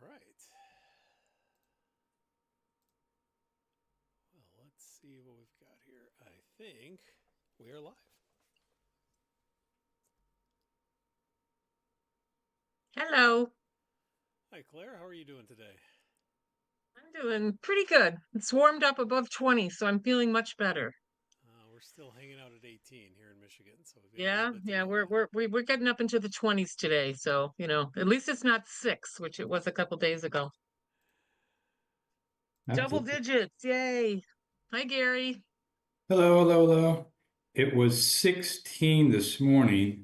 right. Well, let's see what we've got here. I think we are live. Hello. Hi, Claire. How are you doing today? I'm doing pretty good. It's warmed up above 20, so I'm feeling much better. We're still hanging out at 18 here in Michigan, so we've got a little Yeah, bit to yeah, go we're yet. we're we're getting up into the 20s today, so at least it's not 6, which it was a couple days ago. Double Absolutely. digits, yay. Hi, Gary. Hello, hello, hello. It was 16 this morning.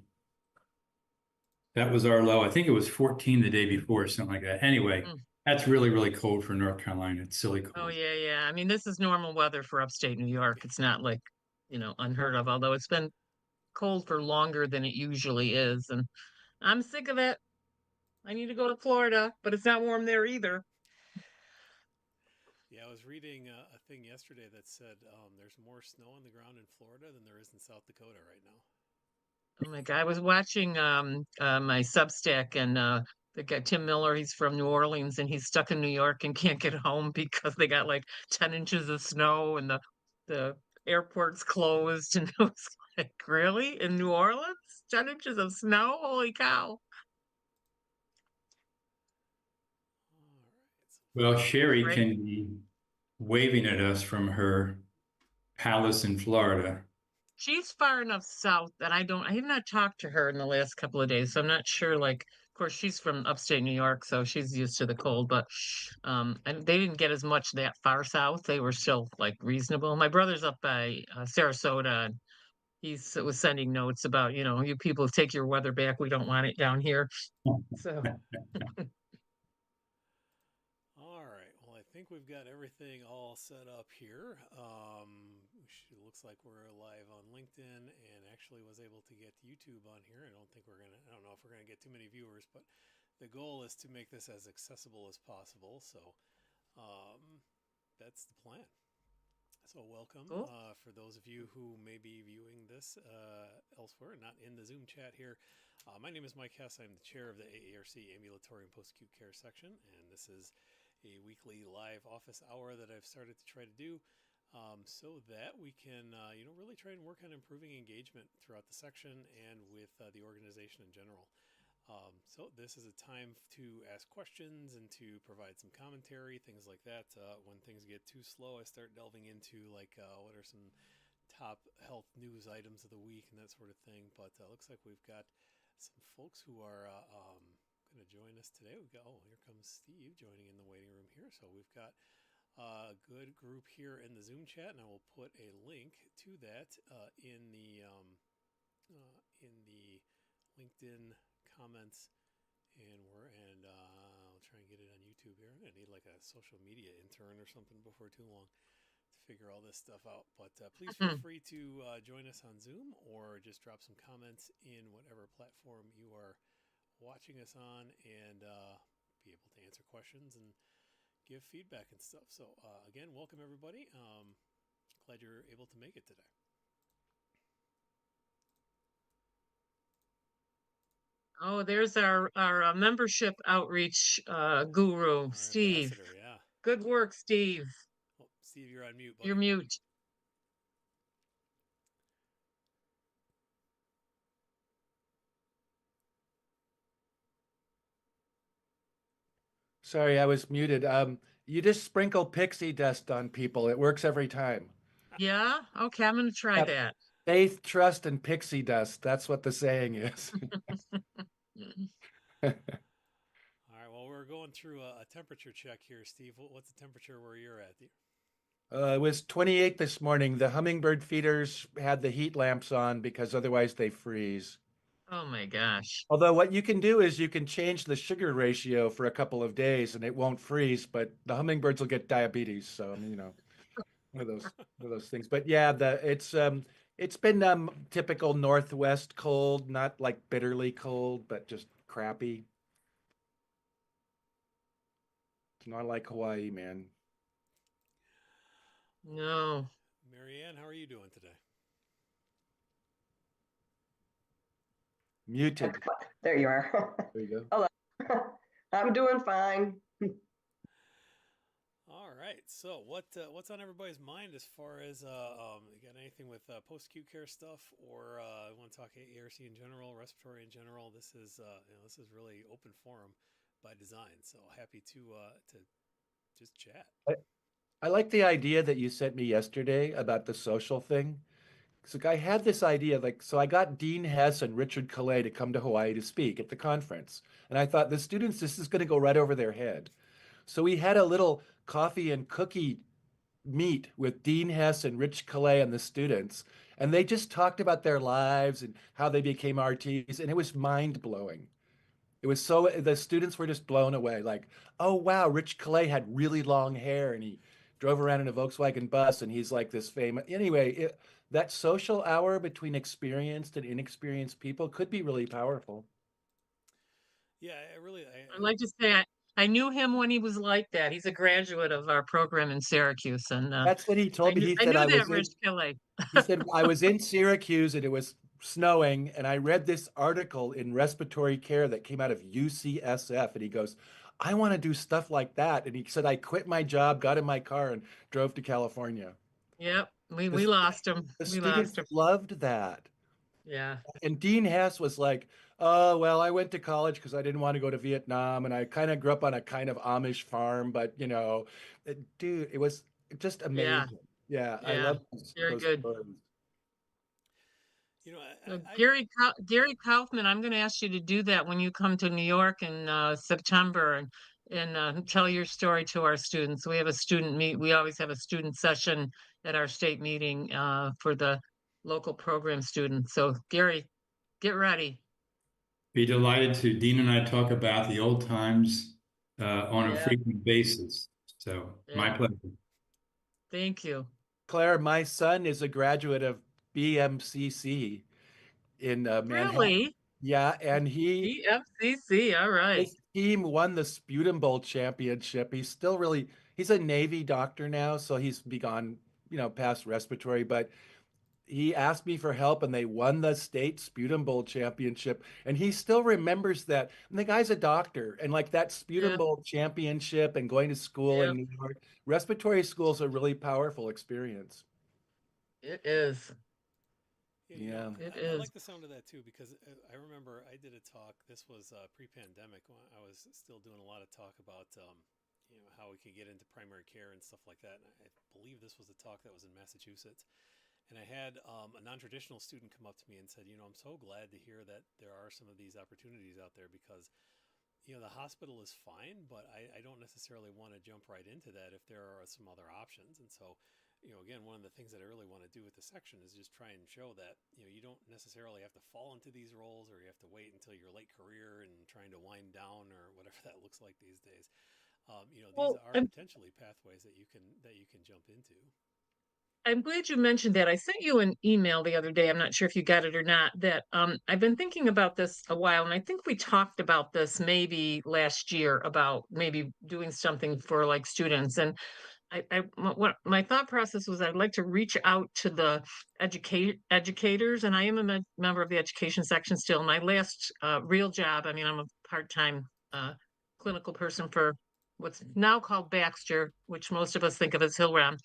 That was our low. I think it was 14 the day before, something like that. Anyway, Mm. that's really, really cold for North Carolina. It's silly Oh cold. yeah, yeah. I mean, this is normal weather for upstate New York. It's not like, unheard of, although it's been cold for longer than it usually is, and I'm sick of it. I need to go to Florida, but it's not warm there either. Yeah, I was reading a thing yesterday that said there's more snow on the ground in Florida than there is in South Dakota right now. Oh my God, I was watching my Substack and the guy Tim Miller, he's from New Orleans and he's stuck in New York and can't get home because they got like 10 inches of snow and the airport's closed and it was like, really? In New Orleans? 10 inches of snow? Holy cow. All right, so Well, folks. Sherry Right? can be waving at us from her palace in Florida. She's far enough south that I have not talked to her in the last couple of days, so I'm not sure. Like, of course, she's from upstate New York, so she's used to the cold, but and they didn't get as much that far south. They were still like reasonable. My brother's up by Sarasota, and was sending notes about, you people take your weather back. We don't want it down here. So, All right. Well, I think we've got everything all set up here. It looks like we're live on LinkedIn and actually was able to get YouTube on here. I don't know if we're going to get too many viewers, but the goal is to make this as accessible as possible. So um, that's the plan. So, welcome cool. for those of you who may be viewing this elsewhere, not in the Zoom chat here. My name is Mike Hess. I'm the chair of the AARC Ambulatory and Post Acute Care section, and this is a weekly live office hour that I've started to try to do so that we can, really try and work on improving engagement throughout the section and with the organization in general. So this is a time to ask questions and to provide some commentary, things like that. When things get too slow, I start delving into what are some top health news items of the week and that sort of thing. But looks like we've got some folks who are going to join us today. Here comes Steve joining in the waiting room here. So we've got a good group here in the Zoom chat, and I will put a link to that in the LinkedIn comments, and I'll try and get it on YouTube here. I'm gonna need like a social media intern or something before too long to figure all this stuff out. But please feel free to join us on Zoom or just drop some comments in whatever platform you are watching us on, and be able to answer questions and give feedback and stuff. So again, welcome everybody. Glad you're able to make it today. Oh, there's our membership outreach guru, Our Steve. ambassador, yeah. Good work, Steve. Oh, Steve, you're on mute, You're buddy. mute. Sorry, I was muted. You just sprinkle pixie dust on people. It works every time. Yeah? Okay, I'm gonna try Yep. that. Faith, trust, and pixie dust. That's what the saying is. All right, well, we're going through a temperature check here, Steve. What's the temperature where you're at? It was 28 this morning. The hummingbird feeders had the heat lamps on because otherwise they freeze. Oh my gosh. Although what you can do is you can change the sugar ratio for a couple of days and it won't freeze, but the hummingbirds will get diabetes. So I mean, one of those things. But yeah, it's been typical Northwest cold, not like bitterly cold, but just crappy. It's not like Hawaii, man. All right. No. Marianne, how are you doing today? Muted. There you are. There you go. Hello. I'm doing fine. All right. So what's on everybody's mind as far as you got anything with post-acute care stuff, or want to talk AARC in general, respiratory in general? This is this is really open forum by design. So happy to just chat. I like the idea that you sent me yesterday about the social thing. So I had this idea, like, so I got Dean Hess and Richard Calais to come to Hawaii to speak at the conference. And I thought the students, this is going to go right over their head. So we had a little coffee and cookie meet with Dean Hess and Rich Calais and the students. And they just talked about their lives and how they became RTs. And it was mind blowing. It was so, the students were just blown away. Like, oh, wow, Rich Calais had really long hair and he drove around in a Volkswagen bus and he's like this famous. Anyway, that social hour between experienced and inexperienced people could be really powerful. Yeah, I'd like to say I knew him when he was like that. He's a graduate of our program in Syracuse, and That's what he told me. He I said, knew that, Rich Kelly. he said, I was in Syracuse and it was snowing, and I read this article in respiratory care that came out of UCSF. And he goes, I want to do stuff like that. And he said, I quit my job, got in my car, and drove to California. Yep, we The, lost him. the We students lost him. loved that. Yeah. And Dean Hess was like, oh, well, I went to college because I didn't want to go to Vietnam. And I kind of grew up on a kind of Amish farm. But, dude, it was just amazing. Yeah, I Yeah. love Very those good. stories. Gary Kaufman, I'm going to ask you to do that when you come to New York in September, and tell your story to our students. We have a student meet. We always have a student session at our state meeting for the local program students. So Gary, get ready. Be delighted to. Dean and I talk about the old times on a Yeah. frequent basis. So my Yeah. pleasure. Thank you. Claire, my son is a graduate of BMCC in Manhattan. Really? Yeah, and BFCC. All right. his team won the Sputum Bowl championship. He's a Navy doctor now, so he's gone, past respiratory, but he asked me for help and they won the state Sputum Bowl championship. And he still remembers that. And the guy's a doctor, and like that Sputum Yeah. Bowl championship and going to school Yeah. in New York, respiratory school is a really powerful experience. It is. Yeah. It I is. like the sound of that too, because I remember I did a talk. This was pre-pandemic when I was still doing a lot of talk about how we could get into primary care and stuff like that. And I believe this was a talk that was in Massachusetts. And I had a non-traditional student come up to me and said, I'm so glad to hear that there are some of these opportunities out there, because the hospital is fine, but I don't necessarily want to jump right into that if there are some other options. And so, again, one of the things that I really want to do with the section is just try and show that, you don't necessarily have to fall into these roles, or you have to wait until your late career and trying to wind down, or whatever that looks like these days. These are potentially pathways that you can jump into. I'm glad you mentioned that. I sent you an email the other day. I'm not sure if you got it or not, that I've been thinking about this a while, and I think we talked about this maybe last year about maybe doing something for like students. And what my thought process was, I'd like to reach out to the educators, and I am a member of the education section still. My last real job, I'm a part-time clinical person for what's now called Baxter, which most of us think of as Hillrom.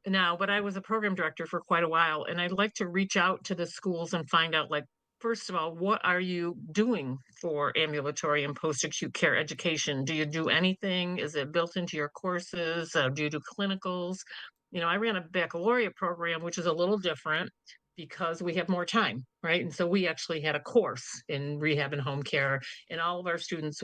Now, but I was a program director for quite a while, and I'd like to reach out to the schools and find out, like, first of all, what are you doing for ambulatory and post-acute care education? Do you do anything? Is it built into your courses? Do you do clinicals? I ran a baccalaureate program, which is a little different because we have more time, right? And so we actually had a course in rehab and home care, and all of our students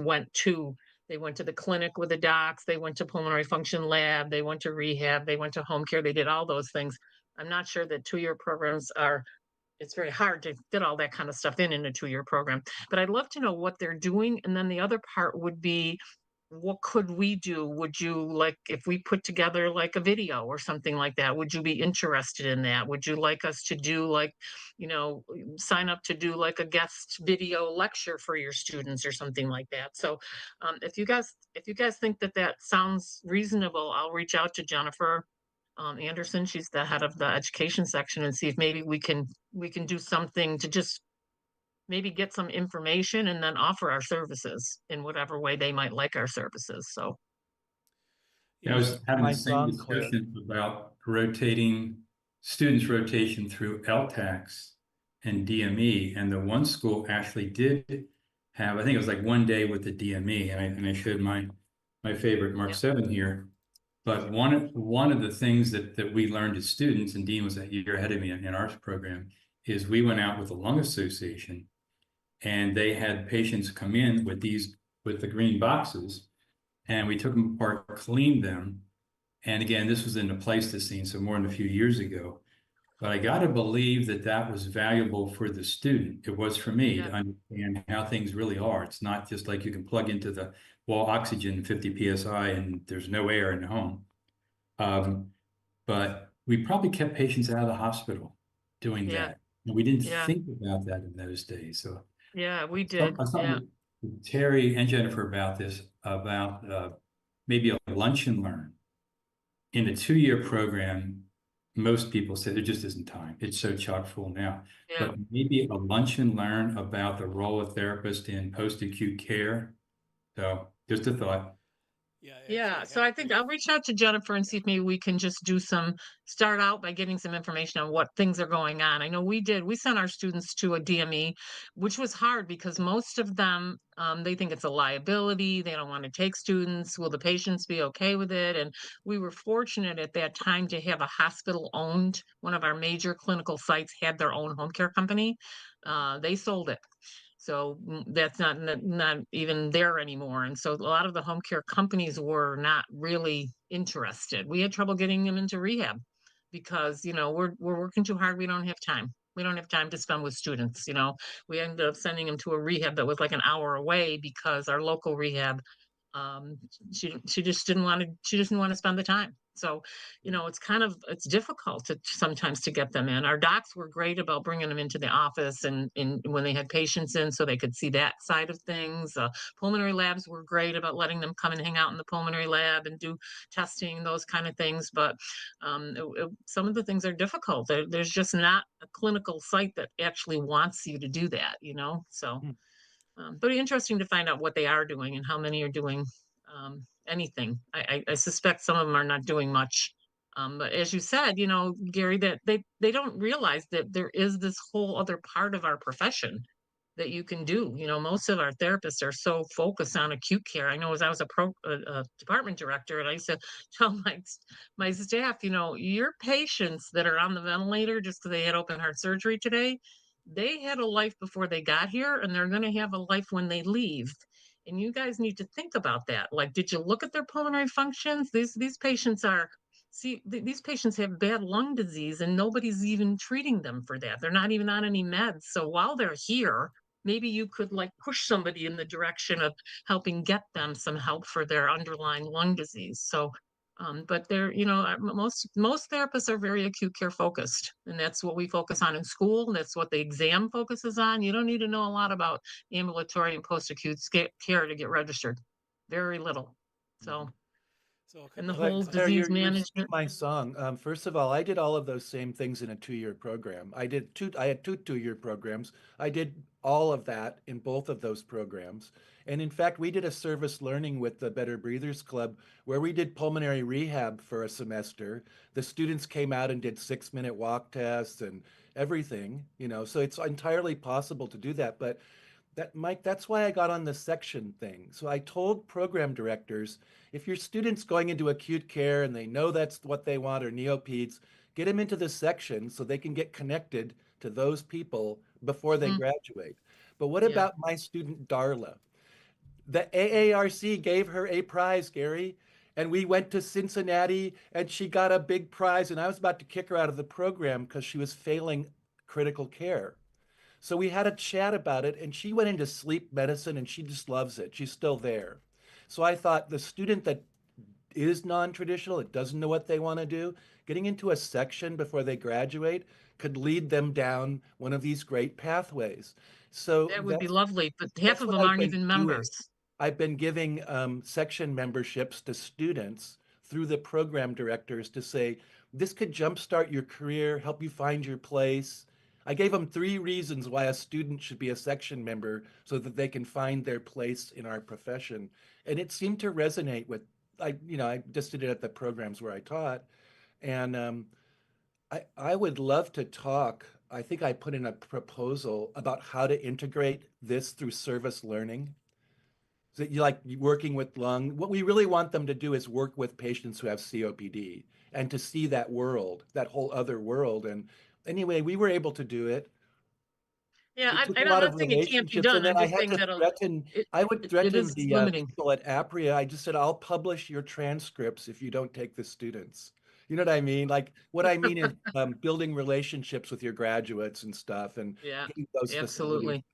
they went to the clinic with the docs, they went to pulmonary function lab, they went to rehab, they went to home care, they did all those things. I'm not sure that 2-year programs it's very hard to fit all that kind of stuff in a 2-year program, but I'd love to know what they're doing. And then the other part would be, what could we do? Would you like, if we put together like a video or something like that, would you be interested in that? Would you like us to do like, sign up to do like a guest video lecture for your students or something like that? So if you guys think that sounds reasonable, I'll reach out to Jennifer Anderson. She's the head of the education section, and see if maybe we can do something to just maybe get some information and then offer our services in whatever way they might like our services. So, I Yeah. was having the My same song, Claire. discussion about rotating, students rotation through LTACs and DME. And the one school actually did have, I think it was like one day with the DME, and I showed my favorite Mark yeah, 7 here. But one of the things that we learned as students, and Dean was a year ahead of me in our program, is we went out with the Lung Association, and they had patients come in with the green boxes, and we took them apart, cleaned them. And again, this was in the Pleistocene, so more than a few years ago. But I got to believe that that was valuable for the student. It was for me yeah, to understand how things really are. It's not just like you can plug into the wall oxygen 50 psi and there's no air in the home. But we probably kept patients out of the hospital doing yeah, that. And we didn't yeah, think about that in those days. So yeah, we I did. was Yeah, talking with Terry and Jennifer about this, about maybe a lunch and learn. In a 2-year program, most people say there just isn't time. It's so chock full now. yeah. But maybe a lunch and learn about the role of therapist in post-acute care. So just a thought. Yeah, I Yeah, actually so had I think I'll reach out to Jennifer and see if maybe we can just start out by getting some information on what things are going on. I know we sent our students to a DME, which was hard because most of them, they think it's a liability. They don't want to take students. Will the patients be okay with it? And we were fortunate at that time to have a hospital owned, one of our major clinical sites had their own home care company. They sold it. So that's not even there anymore. And so a lot of the home care companies were not really interested. We had trouble getting them into rehab because, we're working too hard. We don't have time. We don't have time to spend with students. We ended up sending them to a rehab that was like an hour away because our local rehab, um, she just didn't want to spend the time. So, it's difficult sometimes to get them in. Our docs were great about bringing them into the office and when they had patients in so they could see that side of things. Pulmonary labs were great about letting them come and hang out in the pulmonary lab and do testing, those kind of things. But some of the things are difficult. There's just not a clinical site that actually wants you to do that. So Hmm. but interesting to find out what they are doing and how many are doing anything. I suspect some of them are not doing much. But as you said, Gary, that they don't realize that there is this whole other part of our profession that you can do. Most of our therapists are so focused on acute care. I know as I was a department director, and I used to tell my staff, your patients that are on the ventilator just because they had open heart surgery today, they had a life before they got here, and they're going to have a life when they leave. And you guys need to think about that. Like, did you look at their pulmonary functions? These patients are these patients have bad lung disease and nobody's even treating them for that. They're not even on any meds. So while they're here, maybe you could like push somebody in the direction of helping get them some help for their underlying lung disease. So, but most therapists are very acute care focused, and that's what we focus on in school. That's what the exam focuses on. You don't need to know a lot about ambulatory and post-acute care to get registered. Very little. So, so a and the couple of But whole things Claire, on disease you're singing management. my song. First of all, I did all of those same things in a 2-year program. I had two 2-year programs. I did all of that in both of those programs. And in fact, we did a service learning with the Better Breathers Club where we did pulmonary rehab for a semester. The students came out and did 6-minute walk tests and everything, so it's entirely possible to do that. But Mike, that's why I got on the section thing. So I told program directors, if your student's going into acute care and they know that's what they want or neopeds, get them into the section so they can get connected to those people before they Mhm. graduate. But what Yeah. about my student Darla? The AARC gave her a prize, Gary, and we went to Cincinnati and she got a big prize and I was about to kick her out of the program because she was failing critical care. So we had a chat about it, and she went into sleep medicine and she just loves it. She's still there. So I thought the student that is non-traditional, that doesn't know what they want to do, getting into a section before they graduate could lead them down one of these great pathways. So That would be that's lovely, but half that's of what them I've aren't been even doing. members. I've been giving section memberships to students through the program directors to say, this could jumpstart your career, help you find your place. I gave them 3 reasons why a student should be a section member so that they can find their place in our profession. And it seemed to resonate with, I just did it at the programs where I taught. And I would love to talk. I think I put in a proposal about how to integrate this through service learning. So you like working with lung. What we really want them to do is work with patients who have COPD and to see that world, that whole other world. And anyway, we were able to do it. Yeah, It took a I'm lot of not saying it can't be relationships, and done. then I'm I just had saying to that threaten. it, I would it threaten is the limiting. people at APRIA. I just said, "I'll publish your transcripts if you don't take the students." You know what I mean? Like what I mean is building relationships with your graduates and stuff, and Yeah, getting those facilities absolutely.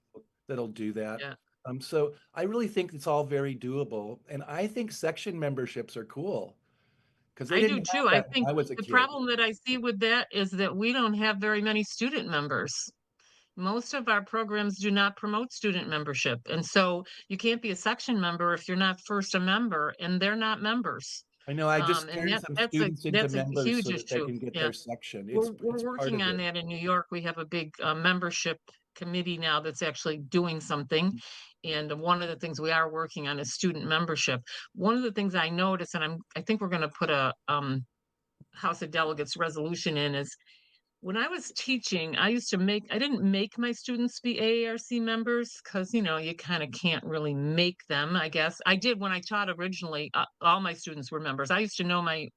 that'll do that. Yeah. So I really think it's all very doable, and I think section memberships are cool because they I didn't do have too. I that when think I was a the kid. problem that I see with that is that we don't have very many student members. Most of our programs do not promote student membership. And so you can't be a section member if you're not first a member, and they're not members. I know I just And turned that some students into that's a members huge so that they issue. can get Yeah. their section. We're It's part working of on it. that in New York. We have a big membership committee now that's actually doing something. And one of the things we are working on is student membership. One of the things I noticed, and I think we're going to put a House of Delegates resolution in, is when I was teaching, I didn't make my students be AARC members because, you kind of can't really make them, I guess. I did when I taught originally, all my students were members. I used to know my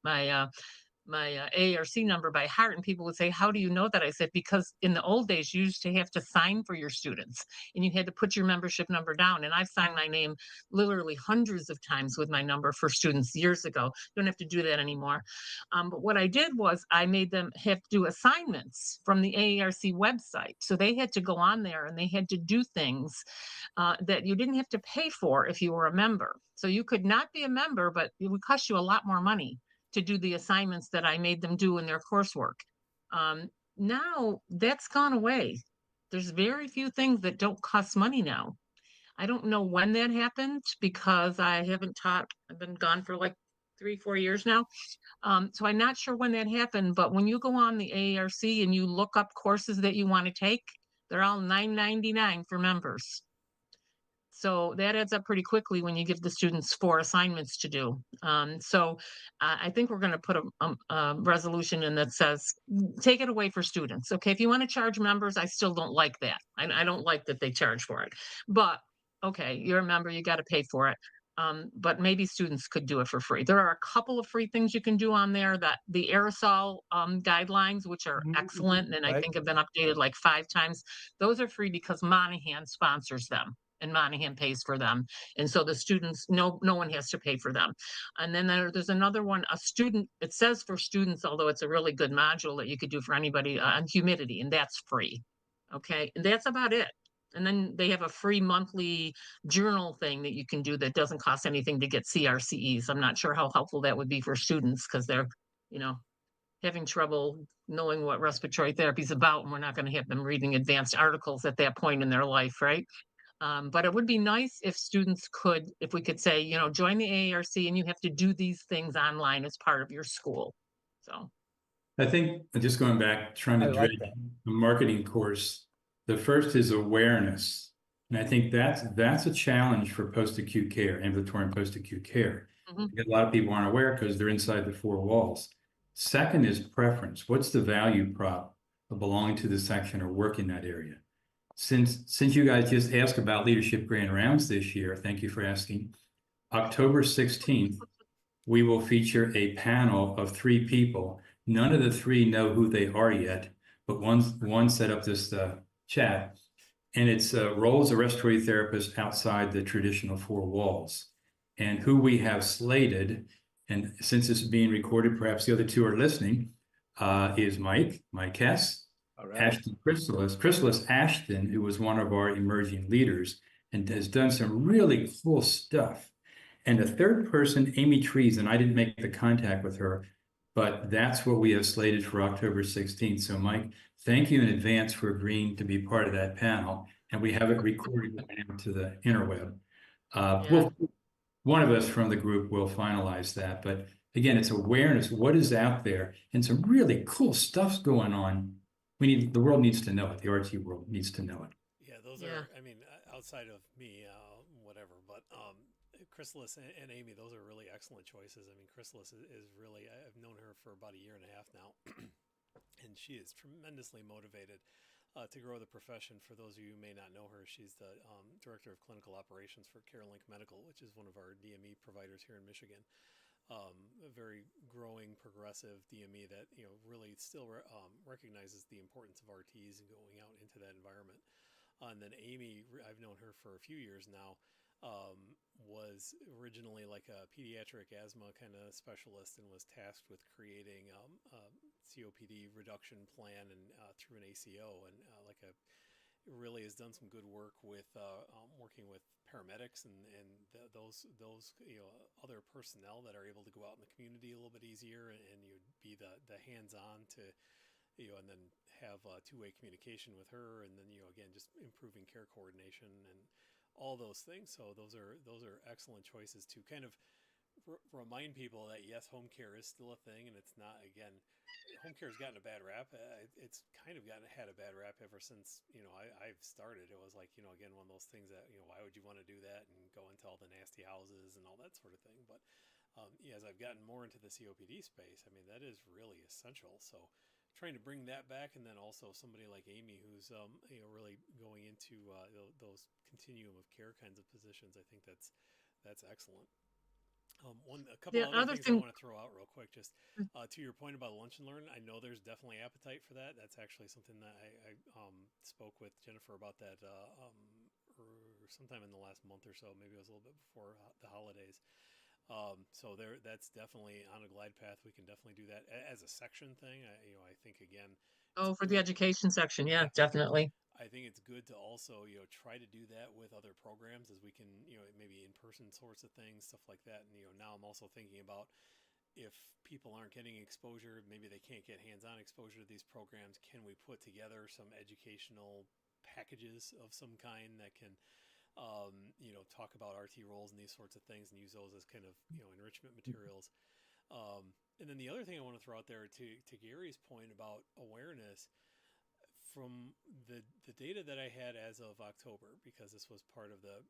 AARC number by heart, and people would say, "How do you know that?" I said, "Because in the old days, you used to have to sign for your students, and you had to put your membership number down." And I've signed my name literally hundreds of times with my number for students years ago. Don't have to do that anymore. But what I did was I made them have to do assignments from the AARC website. So they had to go on there and they had to do things that you didn't have to pay for if you were a member. So you could not be a member, but it would cost you a lot more money to do the assignments that I made them do in their coursework. Now that's gone away. There's very few things that don't cost money now. I don't know when that happened because I haven't taught, I've been gone for like 3, 4 years now. So I'm not sure when that happened, but when you go on the AARC and you look up courses that you want to take, they're all $9.99 for members. So that adds up pretty quickly when you give the students 4 assignments to do. I think we're going to put a resolution in that says, take it away for students. Okay, if you want to charge members, I still don't like that. I don't like that they charge for it. But okay, you're a member, you got to pay for it. But maybe students could do it for free. There are a couple of free things you can do on there, that the aerosol guidelines, which are excellent, and I Right? think have been updated like 5 times. Those are free because Monahan sponsors them and Monahan pays for them. And so the students, no one has to pay for them. And then there's another one, it says for students, although it's a really good module that you could do for anybody, on humidity, and that's free. Okay, and that's about it. And then they have a free monthly journal thing that you can do that doesn't cost anything to get CRCEs. I'm not sure how helpful that would be for students because they're, you know, having trouble knowing what respiratory therapy is about, and we're not going to have them reading advanced articles at that point in their life, right? But it would be nice if students could, if we could say, join the AARC and you have to do these things online as part of your school. So, I think just going back, trying I to like dredge that. the marketing course, the first is awareness. And I think that's a challenge for post-acute care, ambulatory and post-acute care. Because a lot of people aren't aware because they're inside the 4 walls. Second is preference. What's the value prop of belonging to the section or work in that area? Since you guys just asked about leadership grand rounds this year, thank you for asking. October 16th, we will feature a panel of 3 people. None of the 3 know who they are yet, but one set up this chat, and it's role as a respiratory therapist outside the traditional 4 walls. And who we have slated, and since this is being recorded, perhaps the other 2 are listening, is Mike Hess, All right. Ashton Chrysalis Ashton, who was one of our emerging leaders and has done some really cool stuff. And the third person, Amy Trees, and I didn't make the contact with her, but that's what we have slated for October 16th. So Mike, thank you in advance for agreeing to be part of that panel. And we have it recorded to the interweb. One of us from the group will finalize that. But again, it's awareness, what is out there, and some really cool stuff's going on the world needs to know it. The RT world needs to know it. Yeah, those Yeah. are, I mean, outside of me, whatever, but Chrysalis and Amy, those are really excellent choices. I mean, Chrysalis is really, I've known her for about a year and a half now, and she is tremendously motivated to grow the profession. For those of you who may not know her, she's the Director of Clinical Operations for CareLink Medical, which is one of our DME providers here in Michigan. A very growing, progressive DME that really still recognizes the importance of RTs and going out into that environment. And then Amy, I've known her for a few years now, was originally like a pediatric asthma kind of specialist and was tasked with creating a COPD reduction plan and through an ACO, and really has done some good work with working with paramedics and those other personnel that are able to go out in the community a little bit easier, and you'd be the hands-on to and then have two-way communication with her, and then again just improving care coordination and all those things. So those are excellent choices to kind of remind people that yes, home care is still a thing, and it's not, again, home care has gotten a bad rap. It's kind of had a bad rap ever since I've started. It was like again, one of those things that why would you want to do that and go into all the nasty houses and all that sort of thing. But as I've gotten more into the COPD space, I mean that is really essential. So trying to bring that back, and then also somebody like Amy who's really going into those continuum of care kinds of positions, I think that's excellent. A couple The other other things I thing, want to throw out real quick, just to your point about lunch and learn. I know there's definitely appetite for that. That's actually something that I spoke with Jennifer about that or sometime in the last month or so. Maybe it was a little bit before the holidays. So that's definitely on a glide path. We can definitely do that as a section thing. I think again, it's oh, for the good. education section, yeah, Yeah, definitely. I think it's good to also try to do that with other programs, as we can maybe in-person sorts of things, stuff like that. And now I'm also thinking about if people aren't getting exposure, maybe they can't get hands-on exposure to these programs, can we put together some educational packages of some kind that can talk about RT roles and these sorts of things, and use those as kind of enrichment materials. And then the other thing I want to throw out there to Gary's point about awareness, from the data that I had as of October, because this was part of the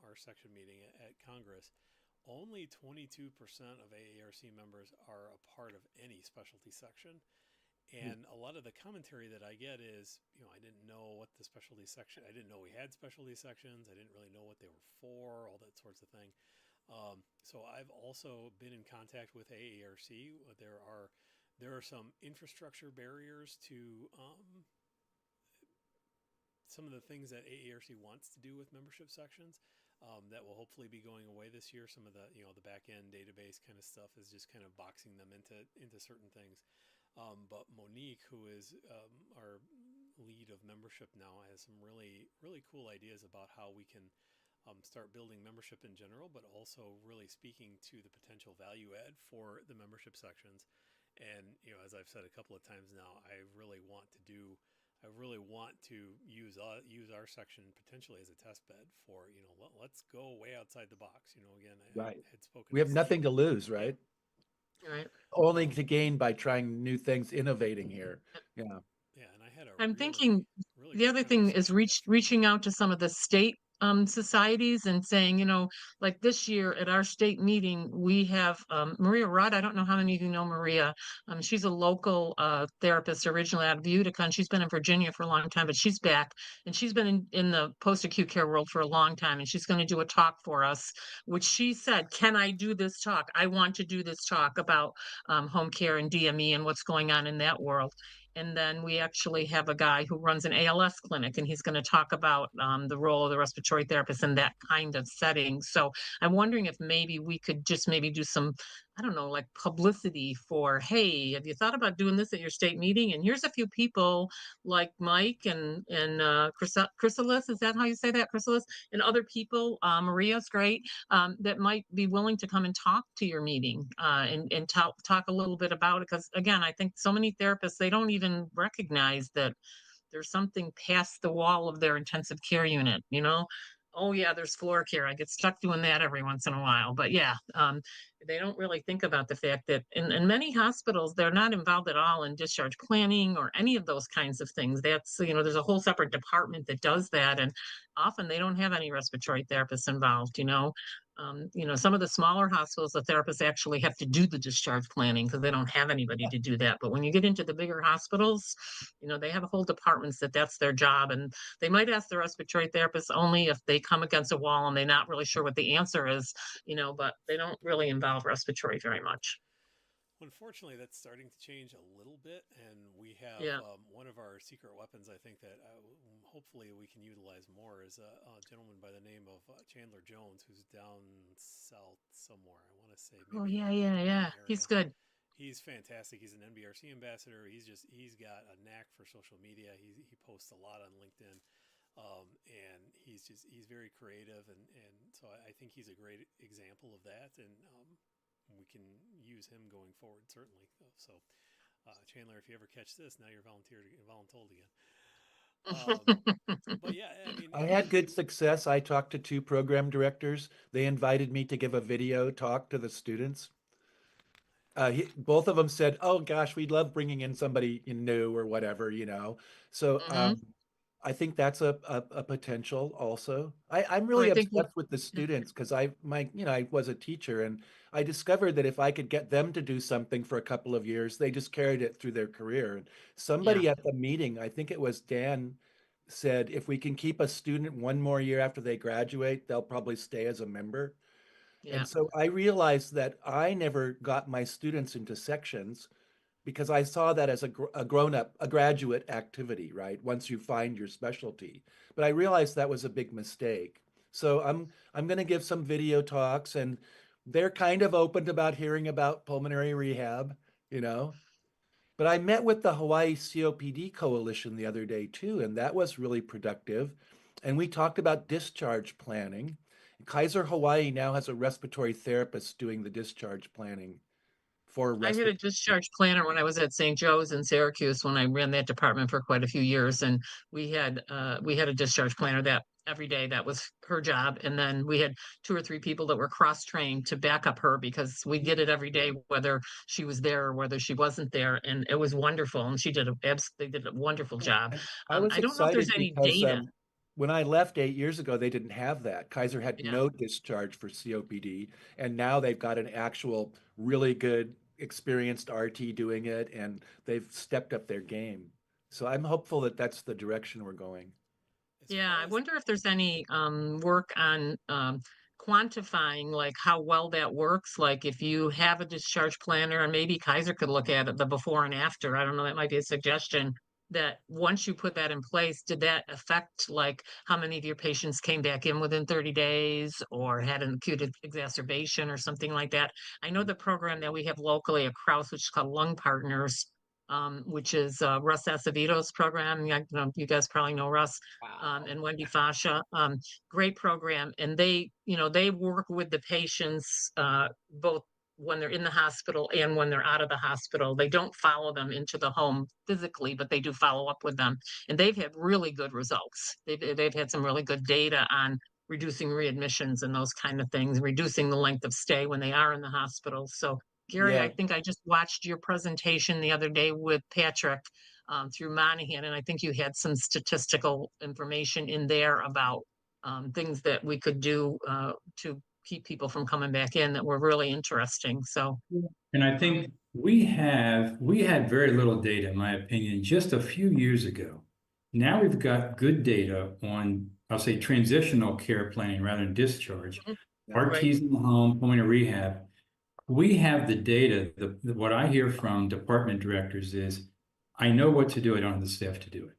our section meeting at Congress, only 22% of AARC members are a part of any specialty section. And a lot of the commentary that I get is, I didn't know what the specialty section, I didn't know we had specialty sections. I didn't really know what they were for, all that sorts of thing. So I've also been in contact with AARC. There are some infrastructure barriers to some of the things that AARC wants to do with membership sections that will hopefully be going away this year. Some of the the back end database kind of stuff is just kind of boxing them into certain things. But Monique, who is our lead of membership now, has some really cool ideas about how we can start building membership in general, but also really speaking to the potential value add for the membership sections. And as I've said a couple of times now, I really want to use our section potentially as a test bed for let's go way outside the box. Again, I Right. had spoken We have to nothing Steve. to lose, Yeah. right? Right. Only to gain by trying new things, innovating here. Yeah. Yeah, and I had a I'm really thinking the good other thing is conversation yesterday. reaching out to some of the state societies and saying, like this year at our state meeting, we have Maria Rudd. I don't know how many of you know Maria. She's a local therapist originally out of Utica, and she's been in Virginia for a long time, but she's back and she's been in the post-acute care world for a long time, and she's going to do a talk for us, which she said, can I do this talk? I want to do this talk about home care and DME and what's going on in that world. And then we actually have a guy who runs an ALS clinic, and he's going to talk about the role of the respiratory therapist in that kind of setting. So I'm wondering if maybe we could just maybe do some, I don't know, like publicity for, hey, have you thought about doing this at your state meeting? And here's a few people like Mike and Chrysalis. Is that how you say that, Chrysalis? And other people. Maria's great. That might be willing to come and talk to your meeting and talk a little bit about it. Because again, I think so many therapists, they don't even recognize that there's something past the wall of their intensive care unit, Oh yeah, there's floor care. I get stuck doing that every once in a while. But yeah, they don't really think about the fact that in many hospitals, they're not involved at all in discharge planning or any of those kinds of things. That's, there's a whole separate department that does that. And often they don't have any respiratory therapists involved. Some of the smaller hospitals, the therapists actually have to do the discharge planning because they don't have anybody to do that. But when you get into the bigger hospitals, they have a whole departments that's their job. And they might ask the respiratory therapist only if they come against a wall and they're not really sure what the answer is, but they don't really involve respiratory very much. Unfortunately, that's starting to change a little bit, and we have Yeah. one of our secret weapons. I think that hopefully we can utilize more is a gentleman by the name of Chandler Jones, who's down south somewhere. I want to say Oh, maybe yeah, in the yeah, Atlanta yeah. He's area. good. He's fantastic. He's an NBRC ambassador. He's got a knack for social media. He posts a lot on LinkedIn, and he's very creative, and so I think he's a great example of that, and we can use him going forward certainly. So, Chandler, if you ever catch this, now you're voluntold again. But yeah, I mean, I had good success. I talked to two program directors. They invited me to give a video talk to the students. Both of them said, "Oh gosh, we'd love bringing in somebody new or whatever." So Hmm. I think that's a potential also. I'm Well, really I think obsessed with the students because I was a teacher and I discovered that if I could get them to do something for a couple of years, they just carried it through their career. And yeah, somebody at the meeting, I think it was Dan, said if we can keep a student one more year after they graduate, they'll probably stay as a member. yeah. And so I realized that I never got my students into sections because I saw that as a grown up, a graduate activity, right? Once you find your specialty. But I realized that was a big mistake. So I'm going to give some video talks, and they're kind of open about hearing about pulmonary rehab, you know. But I met with the Hawaii COPD Coalition the other day too, and that was really productive. And we talked about discharge planning. Kaiser Hawaii now has a respiratory therapist doing the discharge planning for I had a respiratory. discharge planner when I was at St. Joe's in Syracuse when I ran that department for quite a few years, and we had a discharge planner that every day that was her job, and then we had two or three people that were cross trained to back up her because we did it every day whether she was there or whether she wasn't there, and it was wonderful, and they did a wonderful job. And I was I don't know if there's excited any because data. when I left 8 years ago, they didn't have that. Kaiser had Yeah. no discharge for COPD, and now they've got an actual really good, experienced RT doing it, and they've stepped up their game. So I'm hopeful that that's the direction we're going. as Yeah, far I as wonder if there's any work on quantifying like how well that works. Like if you have a discharge planner, and maybe Kaiser could look at it, the before and after. I don't know, that might be a suggestion that once you put that in place, did that affect like how many of your patients came back in within 30 days or had an acute exacerbation or something like that? I know the program that we have locally at Kraus, which is called Lung Partners, which is Russ Acevito's program. You guys probably know Russ, and Wendy Fascia. Great program, and they work with the patients both when they're in the hospital and when they're out of the hospital. They don't follow them into the home physically, but they do follow up with them, and they've had really good results. They've had some really good data on reducing readmissions and those kind of things, reducing the length of stay when they are in the hospital. So Gary, I Yeah, think I just watched your presentation the other day with Patrick through Monahan, and I think you had some statistical information in there about things that we could do to keep people from coming back in that were really interesting. So, And I um, think we had very little data, in my opinion, just a few years ago. Now we've got good data on, I'll say, transitional care planning rather than discharge, mhm, right. RTs in the home, pulmonary rehab. We have the data. What I hear from department directors is, I know what to do. I don't have the staff to do it.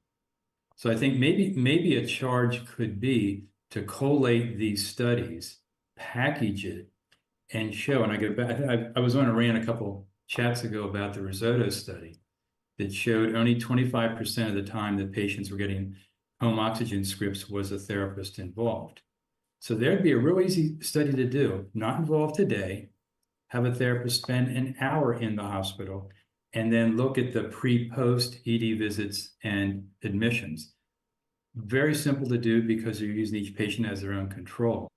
So I think maybe a charge could be to collate these studies, package it, and show. And I get back. I was on a rant a couple chats ago about the Risotto study that showed only 25% of the time that patients were getting home oxygen scripts was a therapist involved. So there'd be a real easy study to do, not involved today, have a therapist spend an hour in the hospital, and then look at the pre-post ED visits and admissions. very simple to do because you're using each patient as their own control.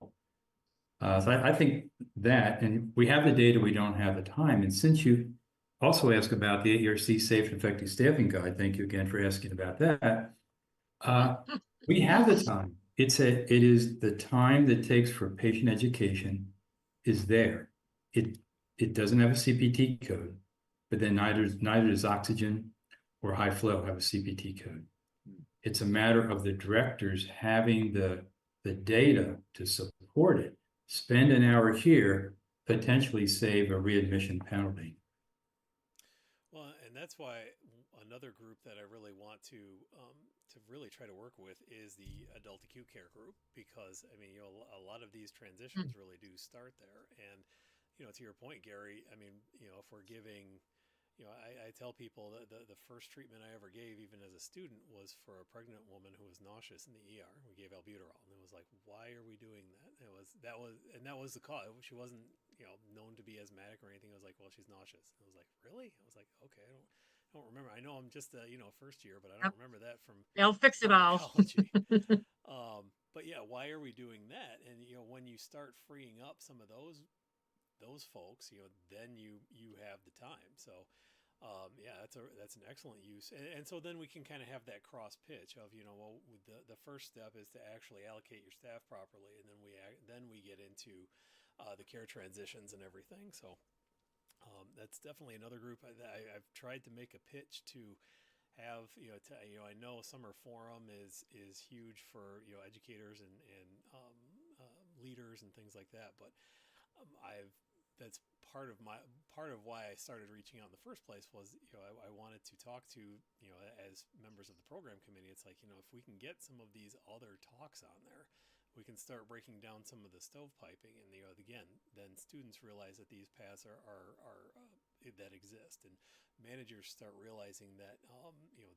So I think that, and we have the data, we don't have the time. And since you also asked about the AARC Safe and Effective Staffing Guide, thank you again for asking about that. We have the time. It is the time that takes for patient education is there. It doesn't have a CPT code, but then neither does oxygen or high flow have a CPT code. It's a matter of the directors having the data to support it. Spend an hour here, potentially save a readmission penalty. Well, and that's why another group that I really want to really try to work with is the adult acute care group, because I mean, a lot of these transitions really do start there. And to your point, Gary, I mean, if we're giving, I tell people that the first treatment I ever gave, even as a student, was for a pregnant woman who was nauseous in the ER. We gave albuterol, and it was like, why are we doing that? That was the cause. She wasn't, known to be asthmatic or anything. I was like, well, she's nauseous. And I was like, really? I was like, okay, I don't remember. I know I'm just first year, but I don't remember that from They'll fix it all. pharmacology. But yeah, why are we doing that? And when you start freeing up some of those folks, then you have the time. So yeah, that's an excellent use. And so then we can kind of have that cross pitch of, well, the first step is to actually allocate your staff properly, and then we get into the care transitions and everything. So that's definitely another group I've tried to make a pitch to have. I know Summer Forum is huge for educators and leaders and things like that, but that's part of why I started reaching out in the first place was, I wanted to talk to, as members of the program committee. It's like, if we can get some of these other talks on there, we can start breaking down some of the stovepiping, and again, then students realize that these paths are that exist, and managers start realizing that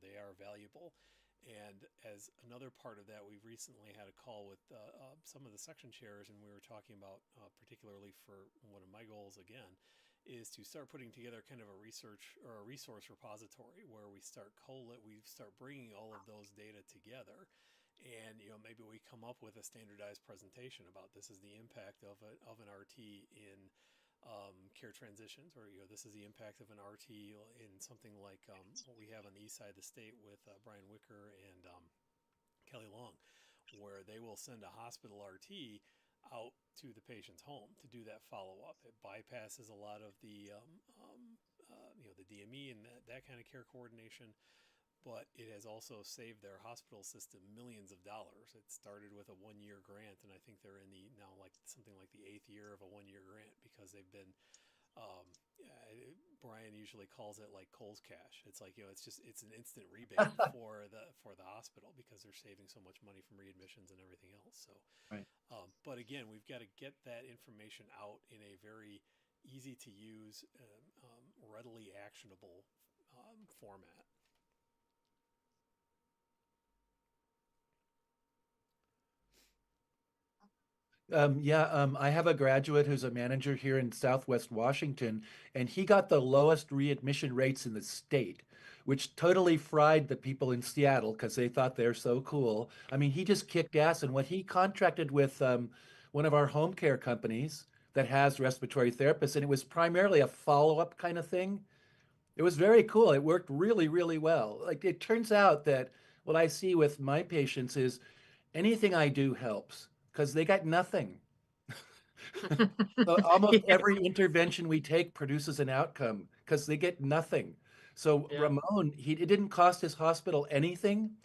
they are valuable. And as another part of that, we recently had a call with some of the section chairs, and we were talking about, particularly for one of my goals again, is to start putting together kind of a research or a resource repository where we start bringing all of those data together. And maybe we come up with a standardized presentation about this is the impact of an RT in care transitions, or this is the impact of an RT in something like what we have on the east side of the state with Brian Wicker and Kelly Long, where they will send a hospital RT out to the patient's home to do that follow-up. It bypasses a lot of the the DME and that kind of care coordination, but it has also saved their hospital system millions of dollars. It started with a 1-year grant, and I think they're in now like something like the 8th year of a 1-year grant, because they've been, Brian usually calls it like Kohl's cash. It's like, it's an instant rebate for the hospital, because they're saving so much money from readmissions and everything else. So, Right. But again, we've got to get that information out in a very easy to use, readily actionable format. I have a graduate who's a manager here in Southwest Washington, and he got the lowest readmission rates in the state, which totally fried the people in Seattle because they thought they're so cool. I mean, he just kicked ass, and what he contracted with one of our home care companies that has respiratory therapists, and it was primarily a follow-up kind of thing. It was very cool. It worked really, really well. Like, it turns out that what I see with my patients is anything I do helps because they got nothing. So almost Yeah. every intervention we take produces an outcome because they get nothing. So Yeah. Ramon, it didn't cost his hospital anything,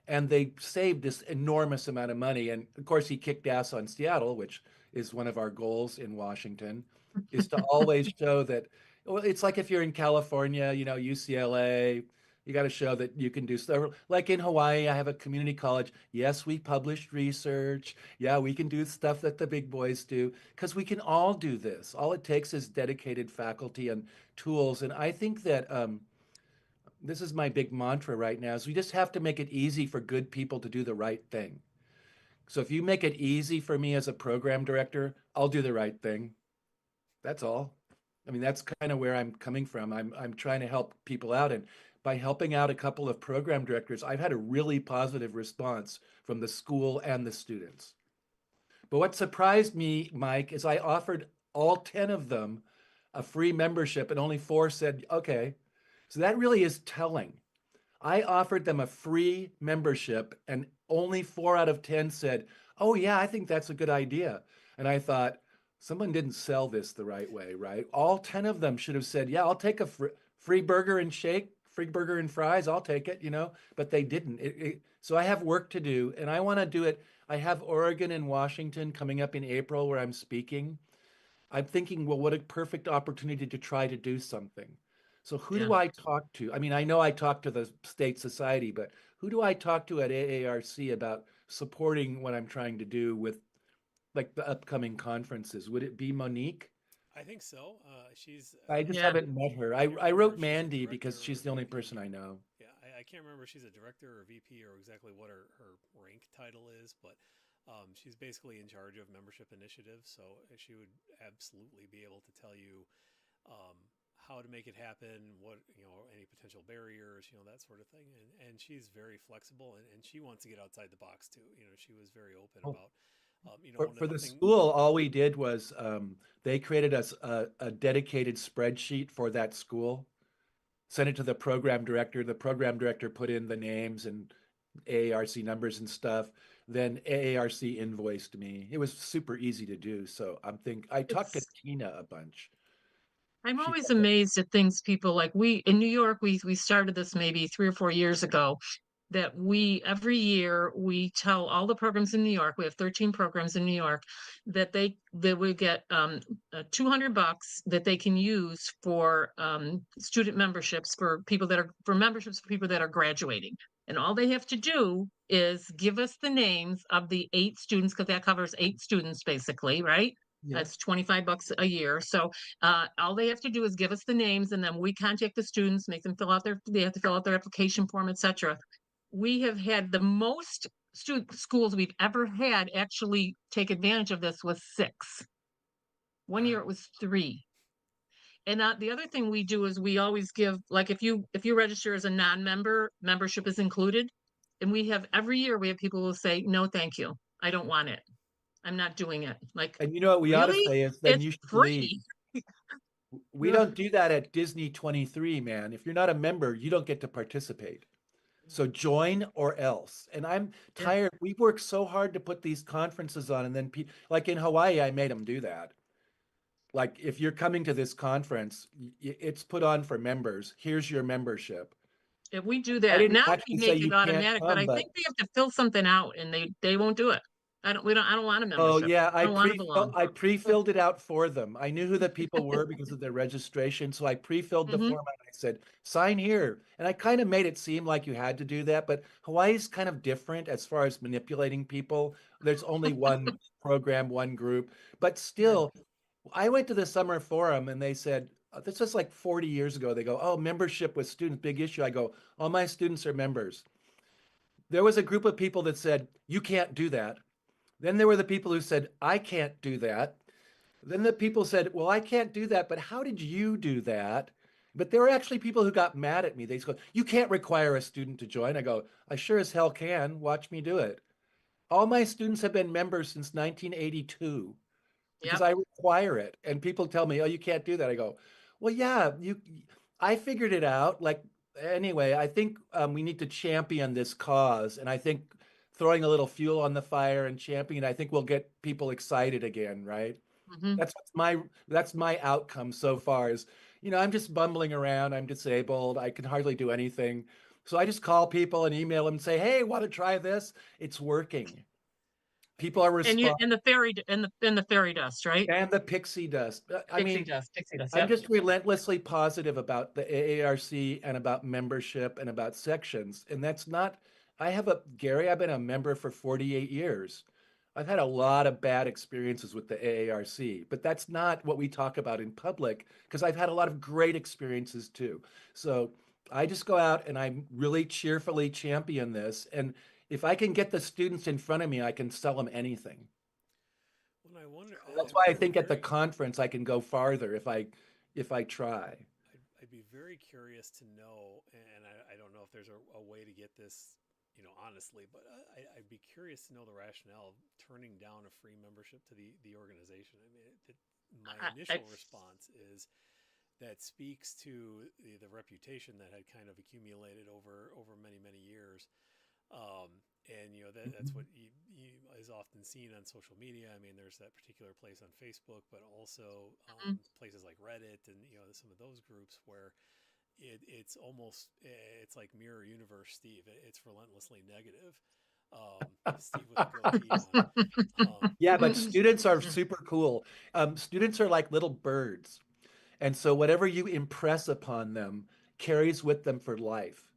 and they saved this enormous amount of money. And of course, he kicked ass on Seattle, which is one of our goals in Washington, is to always show that. Well, it's like if you're in California, UCLA, you got to show that you can do stuff. Like in Hawaii, I have a community college. Yes, we published research. Yeah, we can do stuff that the big boys do because we can all do this. All it takes is dedicated faculty and tools. And I think that this is my big mantra right now is we just have to make it easy for good people to do the right thing. So if you make it easy for me as a program director, I'll do the right thing. That's all. I mean, that's kind of where I'm coming from. I'm trying to help people out, and by helping out a couple of program directors, I've had a really positive response from the school and the students. But what surprised me, Mike, is I offered all 10 of them a free membership and only 4 said, okay. So that really is telling. I offered them a free membership and only 4 out of 10 said, oh yeah, I think that's a good idea. And I thought, someone didn't sell this the right way, right? All 10 of them should have said, yeah, I'll take a free burger and shake, free burger and fries, I'll take it, but they didn't. So I have work to do, and I want to do it. I have Oregon and Washington coming up in April where I'm speaking. I'm thinking, well, what a perfect opportunity to try to do something. So who Yeah. do I talk to? I mean, I know I talk to the state society, but who do I talk to at AARC about supporting what I'm trying to do with like the upcoming conferences? Would it be Monique? I think so. She's. I just Yeah. haven't met her. can't I remember wrote if she's a Mandy director because she's or the only VP. person I know. Yeah, I can't remember if she's a director or VP or exactly what her rank title is, but she's basically in charge of membership initiatives. So she would absolutely be able to tell you um, how to make it happen, what any potential barriers, that sort of thing. And she's very flexible, and she wants to get outside the box too. She was very open Oh. about. For the school, all we did was they created us a dedicated spreadsheet for that school, sent it to the program director. The program director put in the names and AARC numbers and stuff. Then AARC invoiced me. It was super easy to do. So I talked to It's Tina a bunch. I'm She always amazed at things people like we in New York, we started this maybe 3 or 4 years ago, that we every year we tell all the programs in New York, we have 13 programs in New York, that we get $200 that they can use for student memberships for memberships for people that are graduating. And all they have to do is give us the names of the 8 students, because that covers 8 students basically, right? Yes. That's $25 a year. So all they have to do is give us the names, and then we contact the students, make them they have to fill out their application form, etc. We have had the most schools we've ever had actually take advantage of this was 6. One year it was 3. And the other thing we do is we always give, like, if you register as a non-member, membership is included. And we have every year we have people who say, no, thank you. I don't want it. I'm not doing it. Like, And you know what we ought to really? say is then It's you should leave. free. We Ugh. don't do that at Disney 23, man. If you're not a member, you don't get to participate. So join or else. And I'm Yeah. tired. We work so hard to put these conferences on, and then like in Hawaii, I made them do that. Like if you're coming to this conference, it's put on for members. Here's your membership. If we do I that, didn't now we actually say make it you can't automatic, but come, I but think they have to fill something out, and they won't do it. I don't want a oh membership. yeah, I don't want to belong. I pre-filled it out for them. I knew who the people were because of their registration, so I pre-filled the Hmm. form out. I said, "Sign here." And I kind of made it seem like you had to do that, but Hawaii's kind of different as far as manipulating people. There's only one program, one group, but Yeah. still, I went to the summer forum and they said, this was like 40 years ago. They go, "Oh, membership with students, big issue." I go, "All my students are members." There was a group of people that said, "You can't do that." Then there were the people who said, "I can't do that." Then the people said, "Well, I can't do that, but how did you do that?" But there were actually people who got mad at me. They go, "You can't require a student to join." I go, "I sure as hell can. Watch me do it." All my students have been members since 1982 because Yep. I require it. And people tell me, "Oh, you can't do that." I go, "Well, yeah, I figured it out." Like, anyway, I think we need to champion this cause. And I think throwing a little fuel on the fire and championing, I think we'll get people excited again, right? Hmm. That's my outcome so far is, I'm just bumbling around. I'm disabled. I can hardly do anything. So I just call people and email them and say, "Hey, want to try this?" It's working. People are responding. And the fairy dust, right? And the pixie dust. I Pixie mean, dust, pixie dust. I'm Yep. just relentlessly positive about the AARC and about membership and about sections. And that's not, Gary, I've been a member for 48 years. I've had a lot of bad experiences with the AARC, but that's not what we talk about in public because I've had a lot of great experiences too. So I just go out and I really cheerfully champion this. And if I can get the students in front of me, I can sell them anything. When I wonder, That's why I I'd be think at the very, conference I can go farther if I try. I'd be very curious to know, and I don't know if there's a way to get this, honestly, but I'd be curious to know the rationale of turning down a free membership to the organization. I mean, my initial response is that speaks to the reputation that had kind of accumulated over many years. And that's what is often seen on social media. I mean, there's that particular place on Facebook, but also places like Reddit and some of those groups where it's almost it's like mirror universe, Steve. It's relentlessly negative. Steve with a goatee on. Yeah, but students are super cool. Students are like little birds. And so whatever you impress upon them carries with them for life.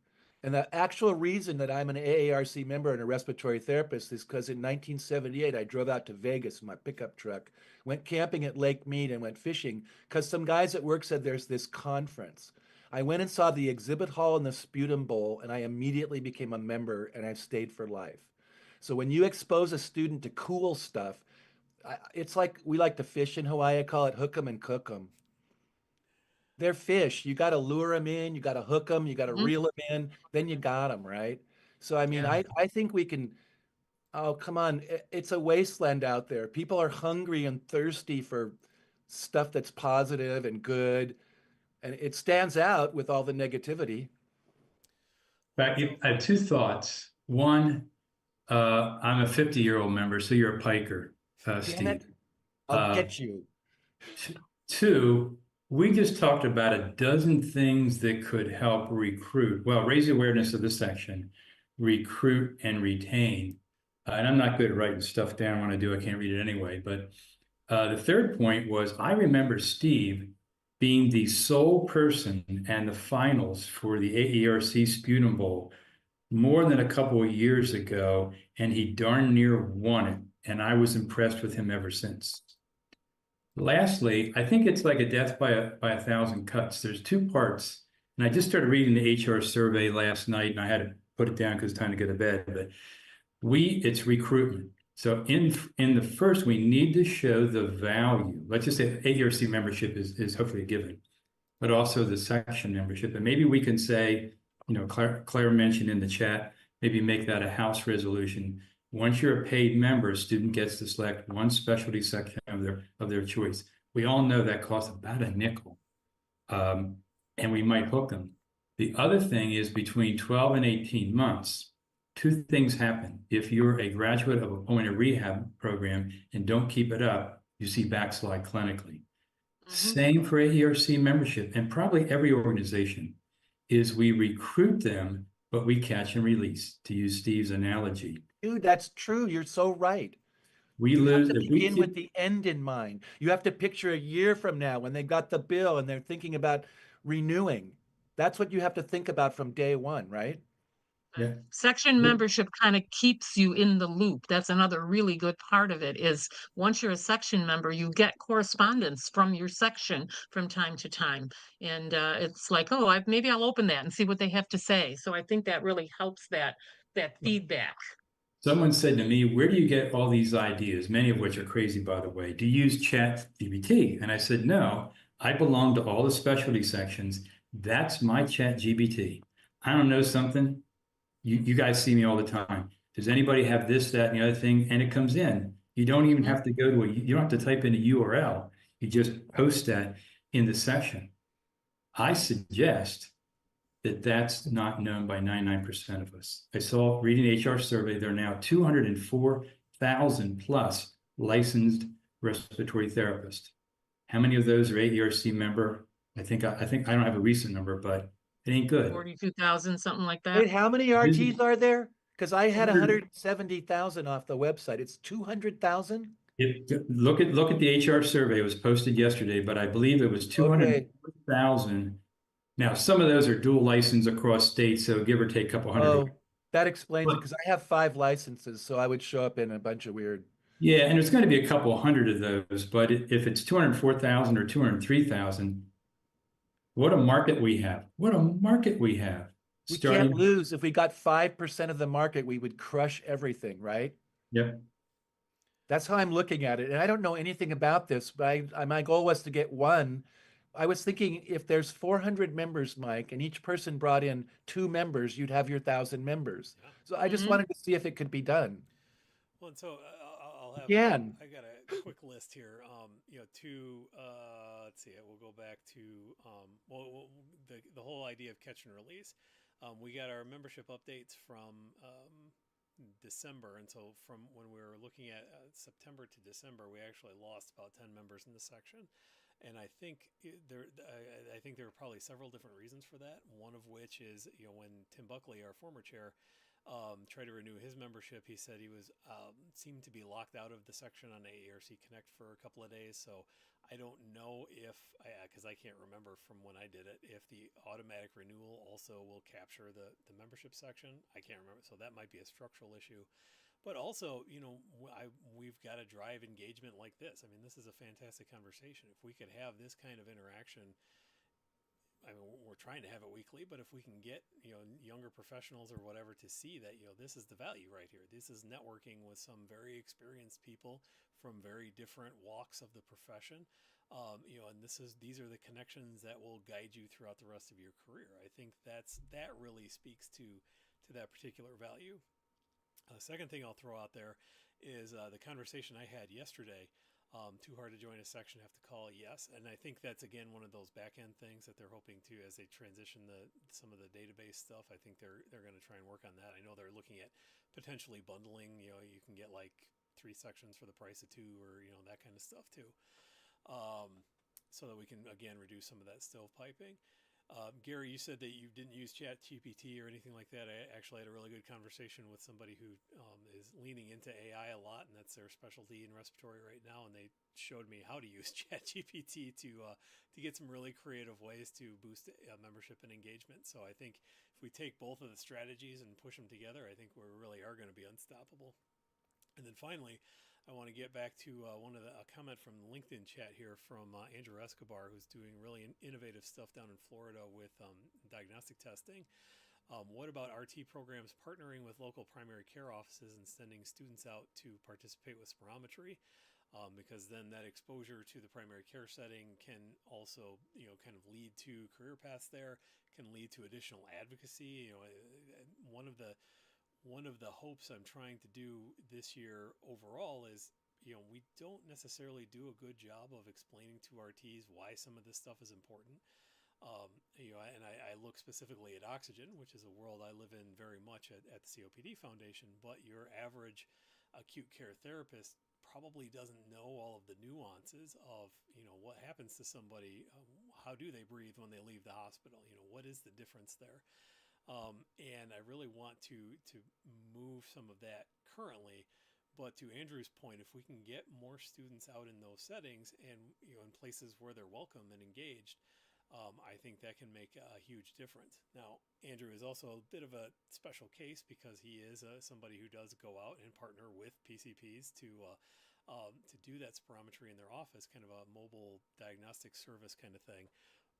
And the actual reason that I'm an AARC member and a respiratory therapist is because in 1978, I drove out to Vegas in my pickup truck, went camping at Lake Mead and went fishing because some guys at work said there's this conference. I went and saw the exhibit hall and the sputum bowl, and I immediately became a member, and I've stayed for life. So when you expose a student to cool stuff, it's like we like to fish in Hawaii. I call it hook 'em and cook 'em. They're fish. You got to lure them in. You got to hook them. You got to reel them in. Then you got them, right? So, I mean, Yeah. I think we can. Oh, come on. It's a wasteland out there. People are hungry and thirsty for stuff that's positive and good. And it stands out with all the negativity. In fact, I have two thoughts. One, I'm a 50-year-old member, so you're a piker, Damn Steve. it. I'll get you. Two, we just talked about a dozen things that could help recruit. Well, raise the awareness of this section, recruit and retain. And I'm not good at writing stuff down when I do. I can't read it anyway. But the third point was I remember Steve being the sole person and the finals for the AARC Sputum Bowl more than a couple of years ago, and he darn near won it. And I was impressed with him ever since. Lastly, I think it's like a death by a thousand cuts. There's two parts, and I just started reading the HR survey last night, and I had to put it down because it's time to go to bed. But it's recruitment. So in the first, we need to show the value. Let's just say AARC membership is hopefully a given, but also the section membership. And maybe we can say, Claire mentioned in the chat, maybe make that a House resolution. Once you're a paid member, a student gets to select one specialty section of their choice. We all know that costs about a nickel, and we might hook them. The other thing is between 12 and 18 months, two things happen. If you're a graduate of a point of rehab program and don't keep it up, you see backslide clinically. Same for AARC membership, and probably every organization, is we recruit them, but we catch and release, to use Steve's analogy. Dude, that's true. You're so right. We You lose have to begin with the end in mind. You have to picture a year from now when they got the bill and they're thinking about renewing. That's what you have to think about from day one, right? Yeah. Section membership kind of keeps you in the loop. That's another really good part of it is once you're a section member, you get correspondence from your section from time to time. And it's like, oh, maybe I'll open that and see what they have to say. So I think that really helps that feedback. Someone said to me, where do you get all these ideas, many of which are crazy, by the way? Do you use ChatGPT? And I said, no, I belong to all the specialty sections. That's my ChatGPT. I don't know something. You guys see me all the time. Does anybody have this, that, and the other thing? And it comes in. You don't even have to go to you don't have to type in a URL. You just post that in the section. I suggest that that's not known by 99% of us. I saw reading the HR survey, there are now 204,000 plus licensed respiratory therapists. How many of those are AARC member? I think I don't have a recent number, but it ain't good. 42,000, something like that. Wait, how many RTs are there? Because I had 170,000 off the website. It's 200,000? Look at the HR survey. It was posted yesterday, but I believe it was 200,000. Now, some of those are dual license across states, so give or take a couple hundred. Oh, that explains it, because I have 5 licenses, so I would show up in a bunch of weird. Yeah, and there's going to be a couple hundred of those, but if it's 204,000 or 203,000, what a market we have. What a market we have. We can't lose. If we got 5% of the market, we would crush everything, right? Yep. That's how I'm looking at it. And I don't know anything about this, but my goal was to get one I was thinking if there's 400 members, Mike, and each person brought in 2 members, you'd have your 1,000 members. Yeah. So I just wanted to see if it could be done. Well, and so I'll have Again, I got a quick list here. Let's see, we'll go back to the whole idea of catch and release. We got our membership updates from December, and so from when we were looking at September to December, we actually lost about 10 members in the section. And I think I think there are probably several different reasons for that. One of which is, when Tim Buckley, our former chair, tried to renew his membership, he said he was seemed to be locked out of the section on AARC Connect for a couple of days. So I don't know if, because I can't remember from when I did it, if the automatic renewal also will capture the membership section. I can't remember. So that might be a structural issue. But also, we've got to drive engagement like this. I mean, this is a fantastic conversation. If we could have this kind of interaction, I mean, we're trying to have it weekly, but if we can get, younger professionals or whatever to see that, this is the value right here. This is networking with some very experienced people from very different walks of the profession. And these are the connections that will guide you throughout the rest of your career. I think that really speaks to that particular value. Second thing I'll throw out there is the conversation I had yesterday. Too hard to join a section, have to call yes. And I think that's, again, one of those back-end things that they're hoping to, as they transition some of the database stuff, I think they're going to try and work on that. I know they're looking at potentially bundling, you can get like 3 sections for the price of 2, or, that kind of stuff too. So that we can, again, reduce some of that stovepiping. Gary, you said that you didn't use ChatGPT or anything like that. I actually had a really good conversation with somebody who is leaning into AI a lot, and that's their specialty in respiratory right now. And they showed me how to use ChatGPT to get some really creative ways to boost membership and engagement. So I think if we take both of the strategies and push them together, I think we really are going to be unstoppable. And then finally, I want to get back to a comment from the LinkedIn chat here from Andrew Escobar, who's doing really innovative stuff down in Florida with diagnostic testing. What about RT programs partnering with local primary care offices and sending students out to participate with spirometry? Because then that exposure to the primary care setting can also, kind of lead to career paths there, can lead to additional advocacy. One of the hopes I'm trying to do this year overall is, we don't necessarily do a good job of explaining to RTs why some of this stuff is important. And I look specifically at oxygen, which is a world I live in very much at the COPD Foundation, but your average acute care therapist probably doesn't know all of the nuances of, what happens to somebody, how do they breathe when they leave the hospital, what is the difference there? And I really want to move some of that currently. But to Andrew's point, if we can get more students out in those settings and, in places where they're welcome and engaged, I think that can make a huge difference. Now, Andrew is also a bit of a special case because he is somebody who does go out and partner with PCPs to do that spirometry in their office, kind of a mobile diagnostic service kind of thing.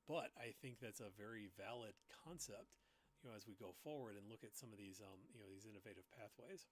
But I think that's a very valid concept, as we go forward and look at some of these, these innovative pathways.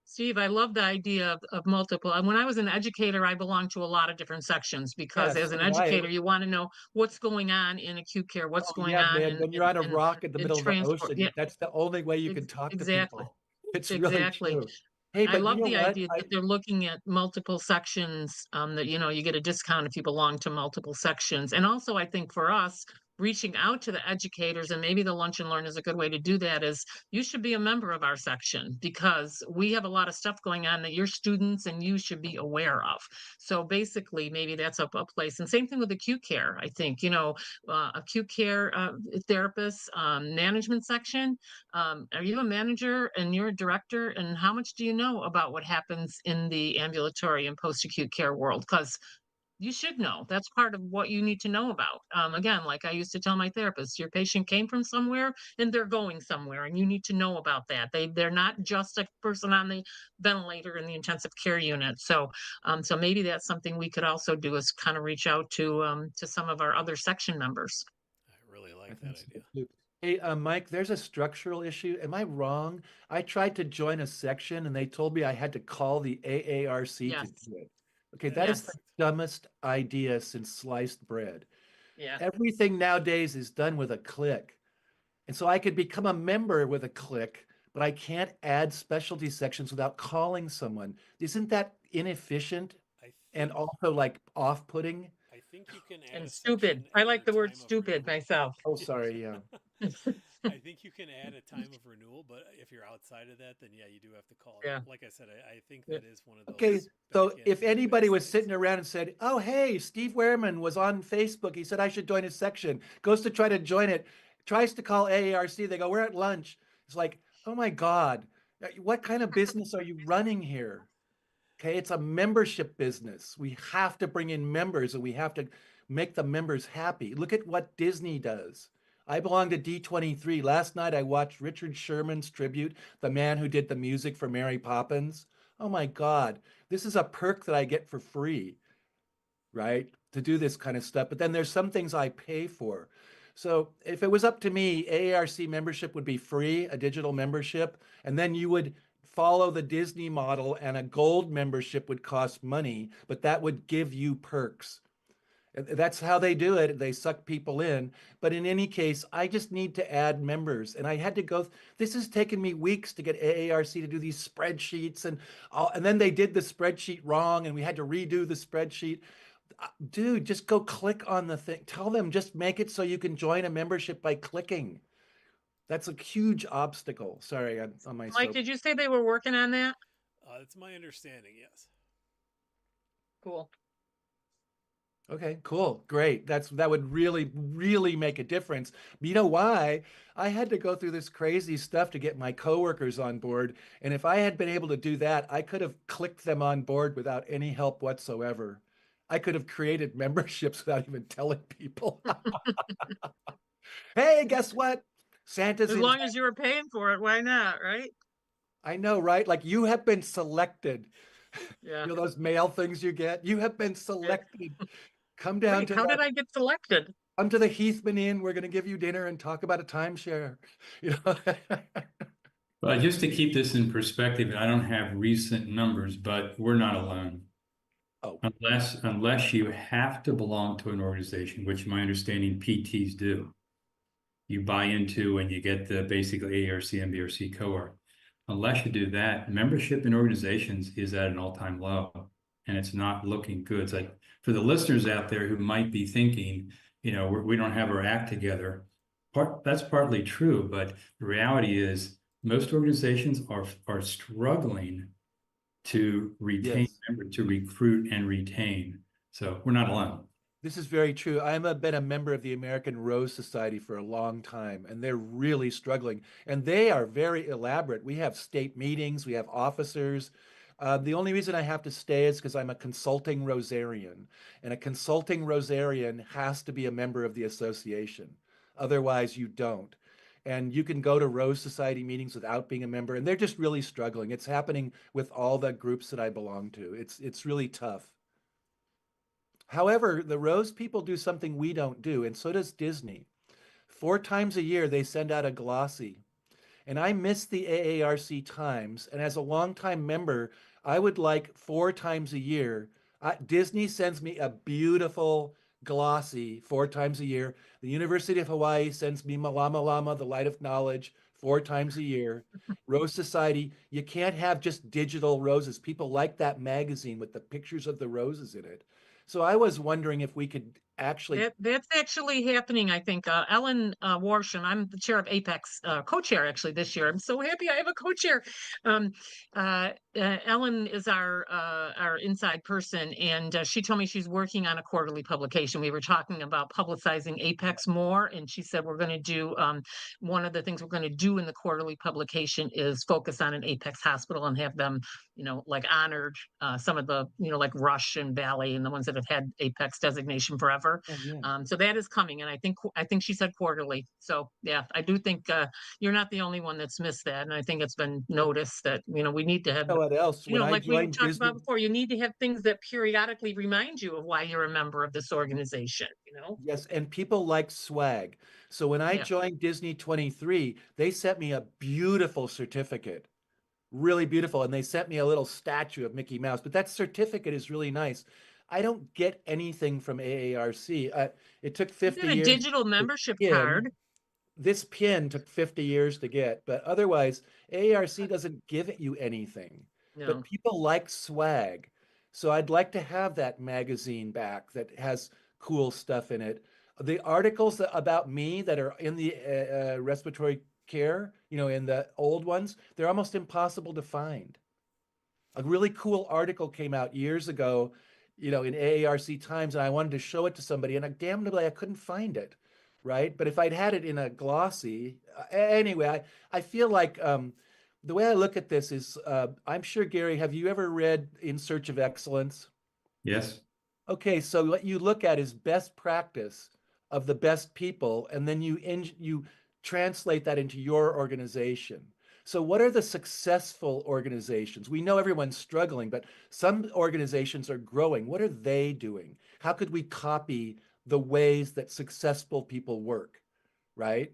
Steve, I love the idea of multiple. And when I was an educator, I belonged to a lot of different sections because Yes, as an so did I. educator, you want to know what's going on in acute care, what's going Yeah, on man, when you're on a rock in the in middle of the transport. ocean, Yeah, that's the only way you can talk to exactly. people. It's really Exactly. true. Hey, I but you love know the what? idea that they're looking at multiple sections, that, you get a discount if you belong to multiple sections. And also, I think for us, reaching out to the educators, and maybe the Lunch and Learn is a good way to do that, is you should be a member of our section because we have a lot of stuff going on that your students and you should be aware of. So basically, maybe that's a place. And same thing with acute care. I think, acute care therapists, management section. Are you a manager and you're a director? And how much do you know about what happens in the ambulatory and post-acute care world? Because you should know. That's part of what you need to know about. Again, like I used to tell my therapist, your patient came from somewhere and they're going somewhere, and you need to know about that. They're not just a person on the ventilator in the intensive care unit. So, so maybe that's something we could also do is kind of reach out to some of our other section members. I really like I that think idea. so too. Hey, Mike, there's a structural issue. Am I wrong? I tried to join a section and they told me I had to call the AARC to Yes. do it. Okay, that is the Yes. dumbest idea since sliced bread. Yeah. Everything nowadays is done with a click. And so I could become a member with a click, but I can't add specialty sections without calling someone. Isn't that inefficient I and think also like off-putting? I think you can add And a stupid. section I at like your the word time of stupid renewal. myself. Oh, sorry, yeah. I think you can add a time of renewal, but if you're outside of that, then yeah, you do have to call. Yeah. Like I said, I think Yeah. that is one of Okay, those so back if end anybody was mistakes. sitting around and said, "Oh, hey, Steve Wehrman was on Facebook. He said I should join his section." Goes to try to join it, tries to call AARC. They go, "We're at lunch." It's like, "Oh my God, what kind of business are you running here?" Okay, it's a membership business. We have to bring in members and we have to make the members happy. Look at what Disney does. I belong to D23. Last night I watched Richard Sherman's tribute, the man who did the music for Mary Poppins. Oh my God, this is a perk that I get for free, right? To do this kind of stuff. But then there's some things I pay for. So if it was up to me, AARC membership would be free, a digital membership, and then you would follow the Disney model and a gold membership would cost money, but that would give you perks. That's how they do it. They suck people in. But in any case, I just need to add members. And I had to go, this has taken me weeks to get AARC to do these spreadsheets. And then they did the spreadsheet wrong and we had to redo the spreadsheet. Dude, just go click on the thing. Tell them just make it so you can join a membership by clicking. That's a huge obstacle. Sorry, I'm on my Mike, soap. did you say they were working on that? That's my understanding. Yes. Cool. Okay, cool. Great. That would really, really make a difference. You know why? I had to go through this crazy stuff to get my coworkers on board. And if I had been able to do that, I could have clicked them on board without any help whatsoever. I could have created memberships without even telling people. Hey, guess what? Santa's As in. long as you were paying for it, why not, right? I know, right? Like you have been selected. Yeah. You know those mail things you get? You have been Yeah. selected. Come down Wait, to how the did I get selected? come to the Heathman Inn. We're going to give you dinner and talk about a timeshare. You know. But just to keep this in perspective, and I don't have recent numbers, but we're not alone. Oh, Unless you have to belong to an organization, which my understanding PTs do. You buy into and you get the basically AARC, MBRC cohort. Unless you do that, membership in organizations is at an all-time low, and it's not looking good. It's like for the listeners out there who might be thinking, we don't have our act together. That's partly true, but the reality is most organizations are struggling to retain yes. members, to recruit and retain. So we're not alone. This is very true. Been a member of the American Rose Society for a long time, and they're really struggling. And they are very elaborate. We have state meetings, we have officers. The only reason I have to stay is because I'm a consulting Rosarian, and a consulting Rosarian has to be a member of the association. Otherwise, you don't. And you can go to Rose Society meetings without being a member, and they're just really struggling. It's happening with all the groups that I belong to. It's really tough. However, the Rose people do something we don't do, and so does Disney. 4 times a year, they send out a glossy. And I miss the AARC Times. And as a longtime member, I would like 4 times a year. Disney sends me a beautiful glossy 4 times a year. The University of Hawaii sends me Malama Lama, the Light of Knowledge, 4 times a year. Rose Society, you can't have just digital roses. People like that magazine with the pictures of the roses in it. So I was wondering if we could actually. That's actually happening, I think. Ellen Warsham, I'm the chair of APEC's co-chair actually this year. I'm so happy I have a co-chair. Um, Ellen is our inside person, and she told me she's working on a quarterly publication. We were talking about publicizing APEC's more, and she said we're going to do one of the things we're going to do in the quarterly publication is focus on an APEC's hospital and have them, like honored some of the, like Rush and Valley and the ones that have had APEC's designation forever. Oh, yeah. So that is coming, and I think she said quarterly. So yeah, I do think you're not the only one that's missed that, and I think it's been noticed that we need to have, You know what else? When I like we joined talked Disney, about before, you need to have things that periodically remind you of why you're a member of this organization. yes, and people like swag. So when I Yeah. joined Disney 23, they sent me a beautiful certificate. really beautiful. And they sent me a little statue of Mickey Mouse, but that certificate is really nice. I don't get anything from AARC. It took You 50 get a years. digital membership Pin. card. This pin took 50 years to get, but otherwise, AARC doesn't give you anything. But No. people like swag. So I'd like to have that magazine back that has cool stuff in it. The articles about me that are in the respiratory care, in the old ones, they're almost impossible to find. A really cool article came out years ago, in AARC Times, and I wanted to show it to somebody, and damnably I couldn't find it, right? But if I'd had it in a glossy, anyway, I feel like the way I look at this is, I'm sure, Gary, have you ever read In Search of Excellence? Yes. Okay, so what you look at is best practice of the best people, and then you translate that into your organization. So what are the successful organizations? We know everyone's struggling, but some organizations are growing. What are they doing? How could we copy the ways that successful people work, right?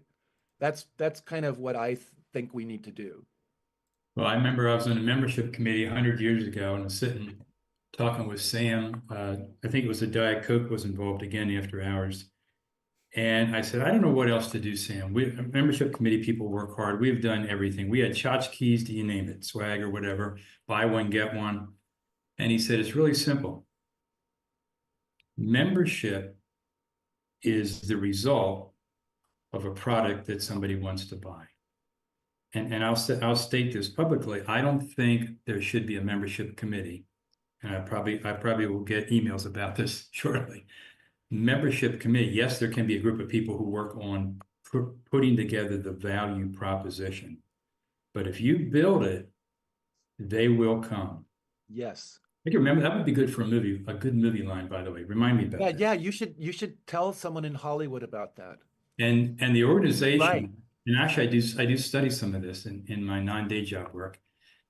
That's kind of what I think we need to do. Well, I remember I was on a membership committee 100 years ago, and I was sitting talking with Sam. I think it was the Diet Coke was involved again after hours. And I said, I don't know what else to do, Sam. Membership committee people work hard. We've done everything. We had tchotchkes, do you name it, swag or whatever, buy one, get one. And he said, it's really simple. Membership is the result of a product that somebody wants to buy. And I'll state this publicly. I don't think there should be a membership committee. And I probably will get emails about this shortly. Membership committee, yes, there can be a group of people who work on putting together the value proposition. But if you build it, they will come. Yes. I can remember that would be good for a movie, a good movie line, by the way. Remind me about that. Yeah, you should tell someone in Hollywood about that. And the organization, right. And actually I do study some of this in my non-day job work,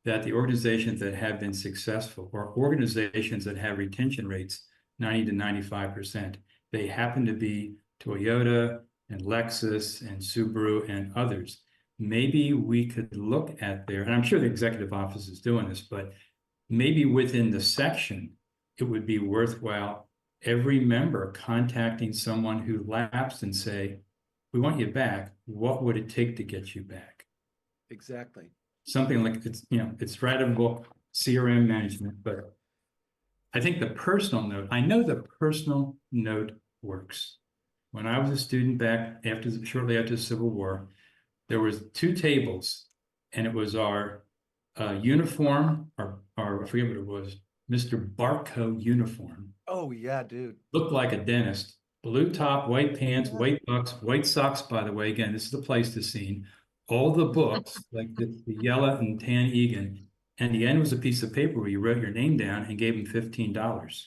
that the organizations that have been successful or organizations that have retention rates 90 to 95%, they happen to be Toyota and Lexus and Subaru and others. Maybe we could look at their, and I'm sure the executive office is doing this, but maybe within the section, it would be worthwhile every member contacting someone who lapsed and say, we want you back. What would it take to get you back? Exactly. Something like it's ratable CRM management, but I think the personal note, I know the personal note works. When I was a student back shortly after the Civil War, there was 2 tables, and it was our uniform, or I forget what it was, Mr. Barco uniform. Oh yeah, dude. Looked like a dentist. Blue top, white pants, white bucks, white socks, by the way. Again, this is the Pleistocene. All the books, like the yellow and tan Egan. And the end was a piece of paper where you wrote your name down and gave him $15.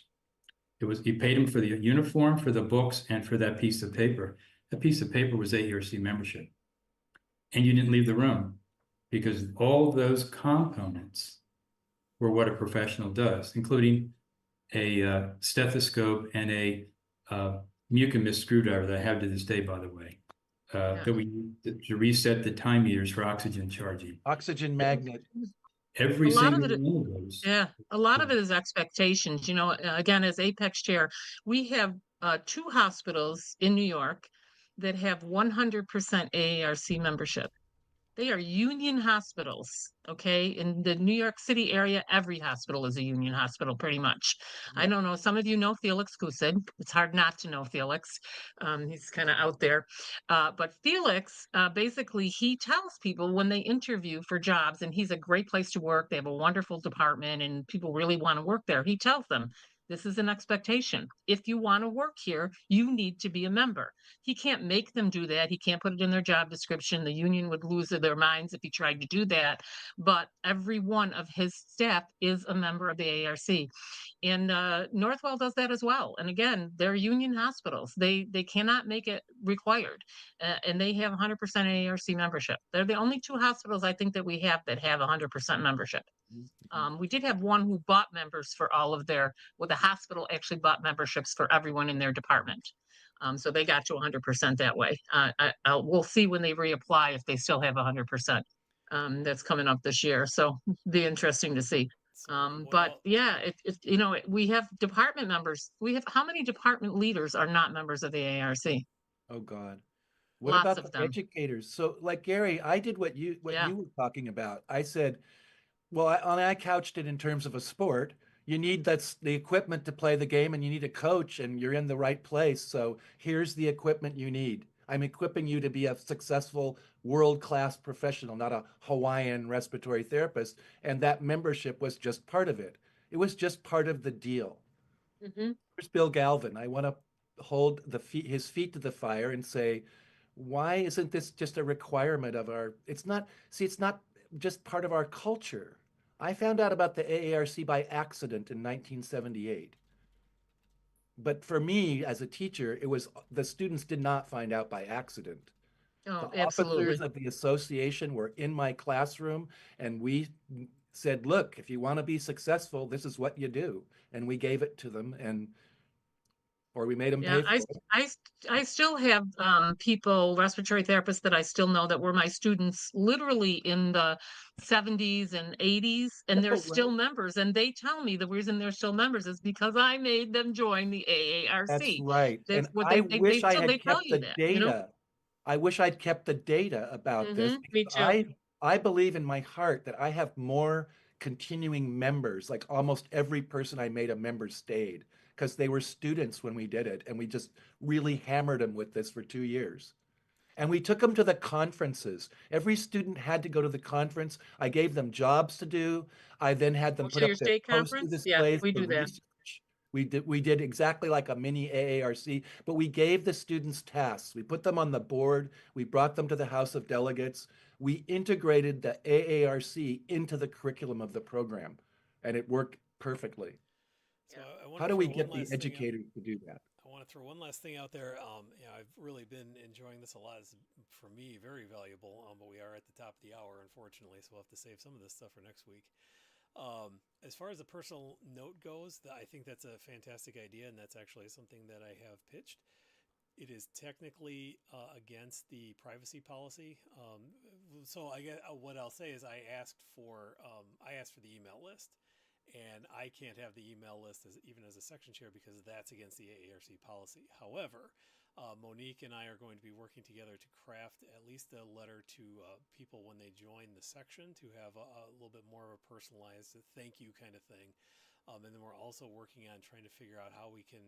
You paid him for the uniform, for the books, and for that piece of paper. That piece of paper was AARC membership. And you didn't leave the room because all those components were what a professional does, including a stethoscope and a Mucomist screwdriver that I have to this day, by the way, that we use to reset the time meters for oxygen charging. Oxygen magnet. Every single one of those. Yeah, a lot of it is expectations. Again, as Apex chair, we have 2 hospitals in New York that have 100% AARC membership. They are union hospitals, okay? In the New York City area, every hospital is a union hospital, pretty much. Yeah. I don't know, some of you know Felix Kusid. It's hard not to know Felix. He's kind of out there. But Felix, basically, he tells people when they interview for jobs, and he's a great place to work. They have a wonderful department, and people really want to work there. He tells them, this is an expectation. If you want to work here, you need to be a member. He can't make them do that. He can't put it in their job description. The union would lose their minds if he tried to do that. But every one of his staff is a member of the AARC. And Northwell does that as well. And again, they're union hospitals. They cannot make it required. And they have 100% AARC membership. They're the only 2 hospitals I think that we have that have 100% membership. We did have one who bought members for all of the hospital actually bought memberships for everyone in their department. So they got to 100% that way. We'll see when they reapply if they still have 100%. that's coming up this year. So be interesting to see. So But yeah, we have department members. How many department leaders are not members of the AARC? Oh God. What Lots about of the them. educators? So like Gary, I did what Yeah. you were talking about. I said, well, I couched it in terms of a sport. You need the equipment to play the game, and you need a coach, and you're in the right place. So here's the equipment you need. I'm equipping you to be a successful world-class professional, not a Hawaiian respiratory therapist. And that membership was just part of it. It was just part of the deal. Mhm. Here's Bill Galvin. I want to hold his feet to the fire and say, why isn't this just a requirement of our, it's not just part of our culture. I found out about the AARC by accident in 1978. But for me as a teacher, it was the students did not find out by accident. The Oh, officers absolutely. of the association were in my classroom, and we said, look, if you want to be successful, this is what you do. And we gave it to them, or we made them Yeah, pay for it. I still have people, respiratory therapists that I still know that were my students literally in the 70s and 80s, and they're Oh, still right. members. And they tell me the reason they're still members is because I made them join the That's AARC. right. That's And what I they wish I tell had tell kept you the that, data. I wish I'd kept the data about this, Me because too. I believe in my heart that I have more continuing members. Like almost every person I made a member stayed because they were students when we did it, and we just really hammered them with this for 2 years. And we took them to the conferences. Every student had to go to the conference. I gave them jobs to do. I then had Go them put to your up their state poster conference? Yeah, displays we for do that. research. We did exactly like a mini AARC, but we gave the students tasks. We put them on the board. We brought them to the House of Delegates. We integrated the AARC into the curriculum of the program, and it worked perfectly. So I want How to do we throw one get the last thing out. educators to do that? I want to throw one last thing out there. I've really been enjoying this a lot. It's, for me, very valuable. But we are at the top of the hour, unfortunately, so we'll have to save some of this stuff for next week. As far as the personal note goes, I think that's a fantastic idea, and that's actually something that I have pitched. It is technically against the privacy policy. So I guess what I'll say is I asked for the email list, and I can't have the email list even as a section chair because that's against the AARC policy. However, Monique and I are going to be working together to craft at least a letter to people when they join the section to have a little bit more of a personalized thank you kind of thing. And then we're also working on trying to figure out how we can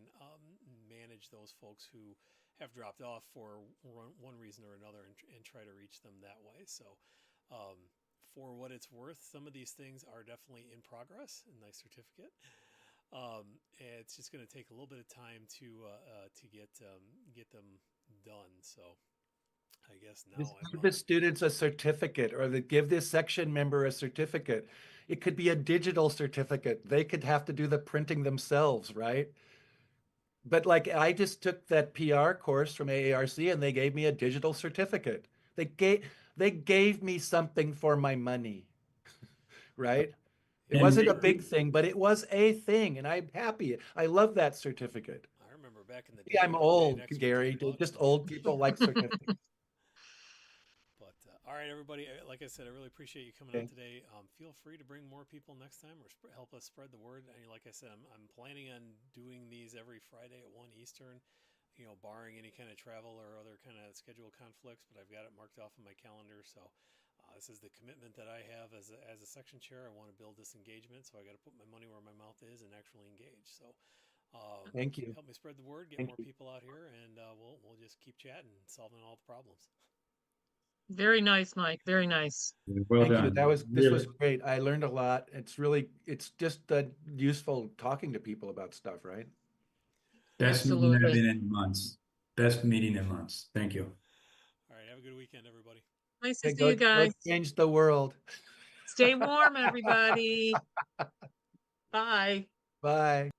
manage those folks who have dropped off for one reason or another and try to reach them that way. So for what it's worth, some of these things are definitely in progress. A nice certificate. It's just going to take a little bit of time to get them done. So I guess now Just give the students a certificate, or give this section member a certificate. It could be a digital certificate. They could have to do the printing themselves, right? But like I just took that PR course from AARC, and they gave me a digital certificate. They gave me something for my money, right? It And wasn't a big thing, but it was a thing, and I'm happy. I love that certificate. I remember back in the Yeah, day, I'm we were paid old, an extra Gary. $10. Just old people like certificates. But all right, everybody. Like I said, I really appreciate you coming Okay. on today. Feel free to bring more people next time or help us spread the word. And like I said, I'm planning on doing these every Friday at 1 Eastern. Barring any kind of travel or other kind of schedule conflicts. But I've got it marked off on my calendar. So this is the commitment that I have as a section chair. I want to build this engagement, so I got to put my money where my mouth is and actually engage. So. Thank you. Help me spread the word, get Thank more you. people out here, and we'll just keep chatting and solving all the problems. Very nice, Mike. Very nice. well Thank you. done. This was great. I learned a lot. It's just useful talking to people about stuff, right? Best meeting I've Absolutely. been in months. Best meeting in months. Thank you. All right, have a good weekend, everybody. Nice to Okay, see you go guys. change the world. Stay warm, everybody. Bye. Bye.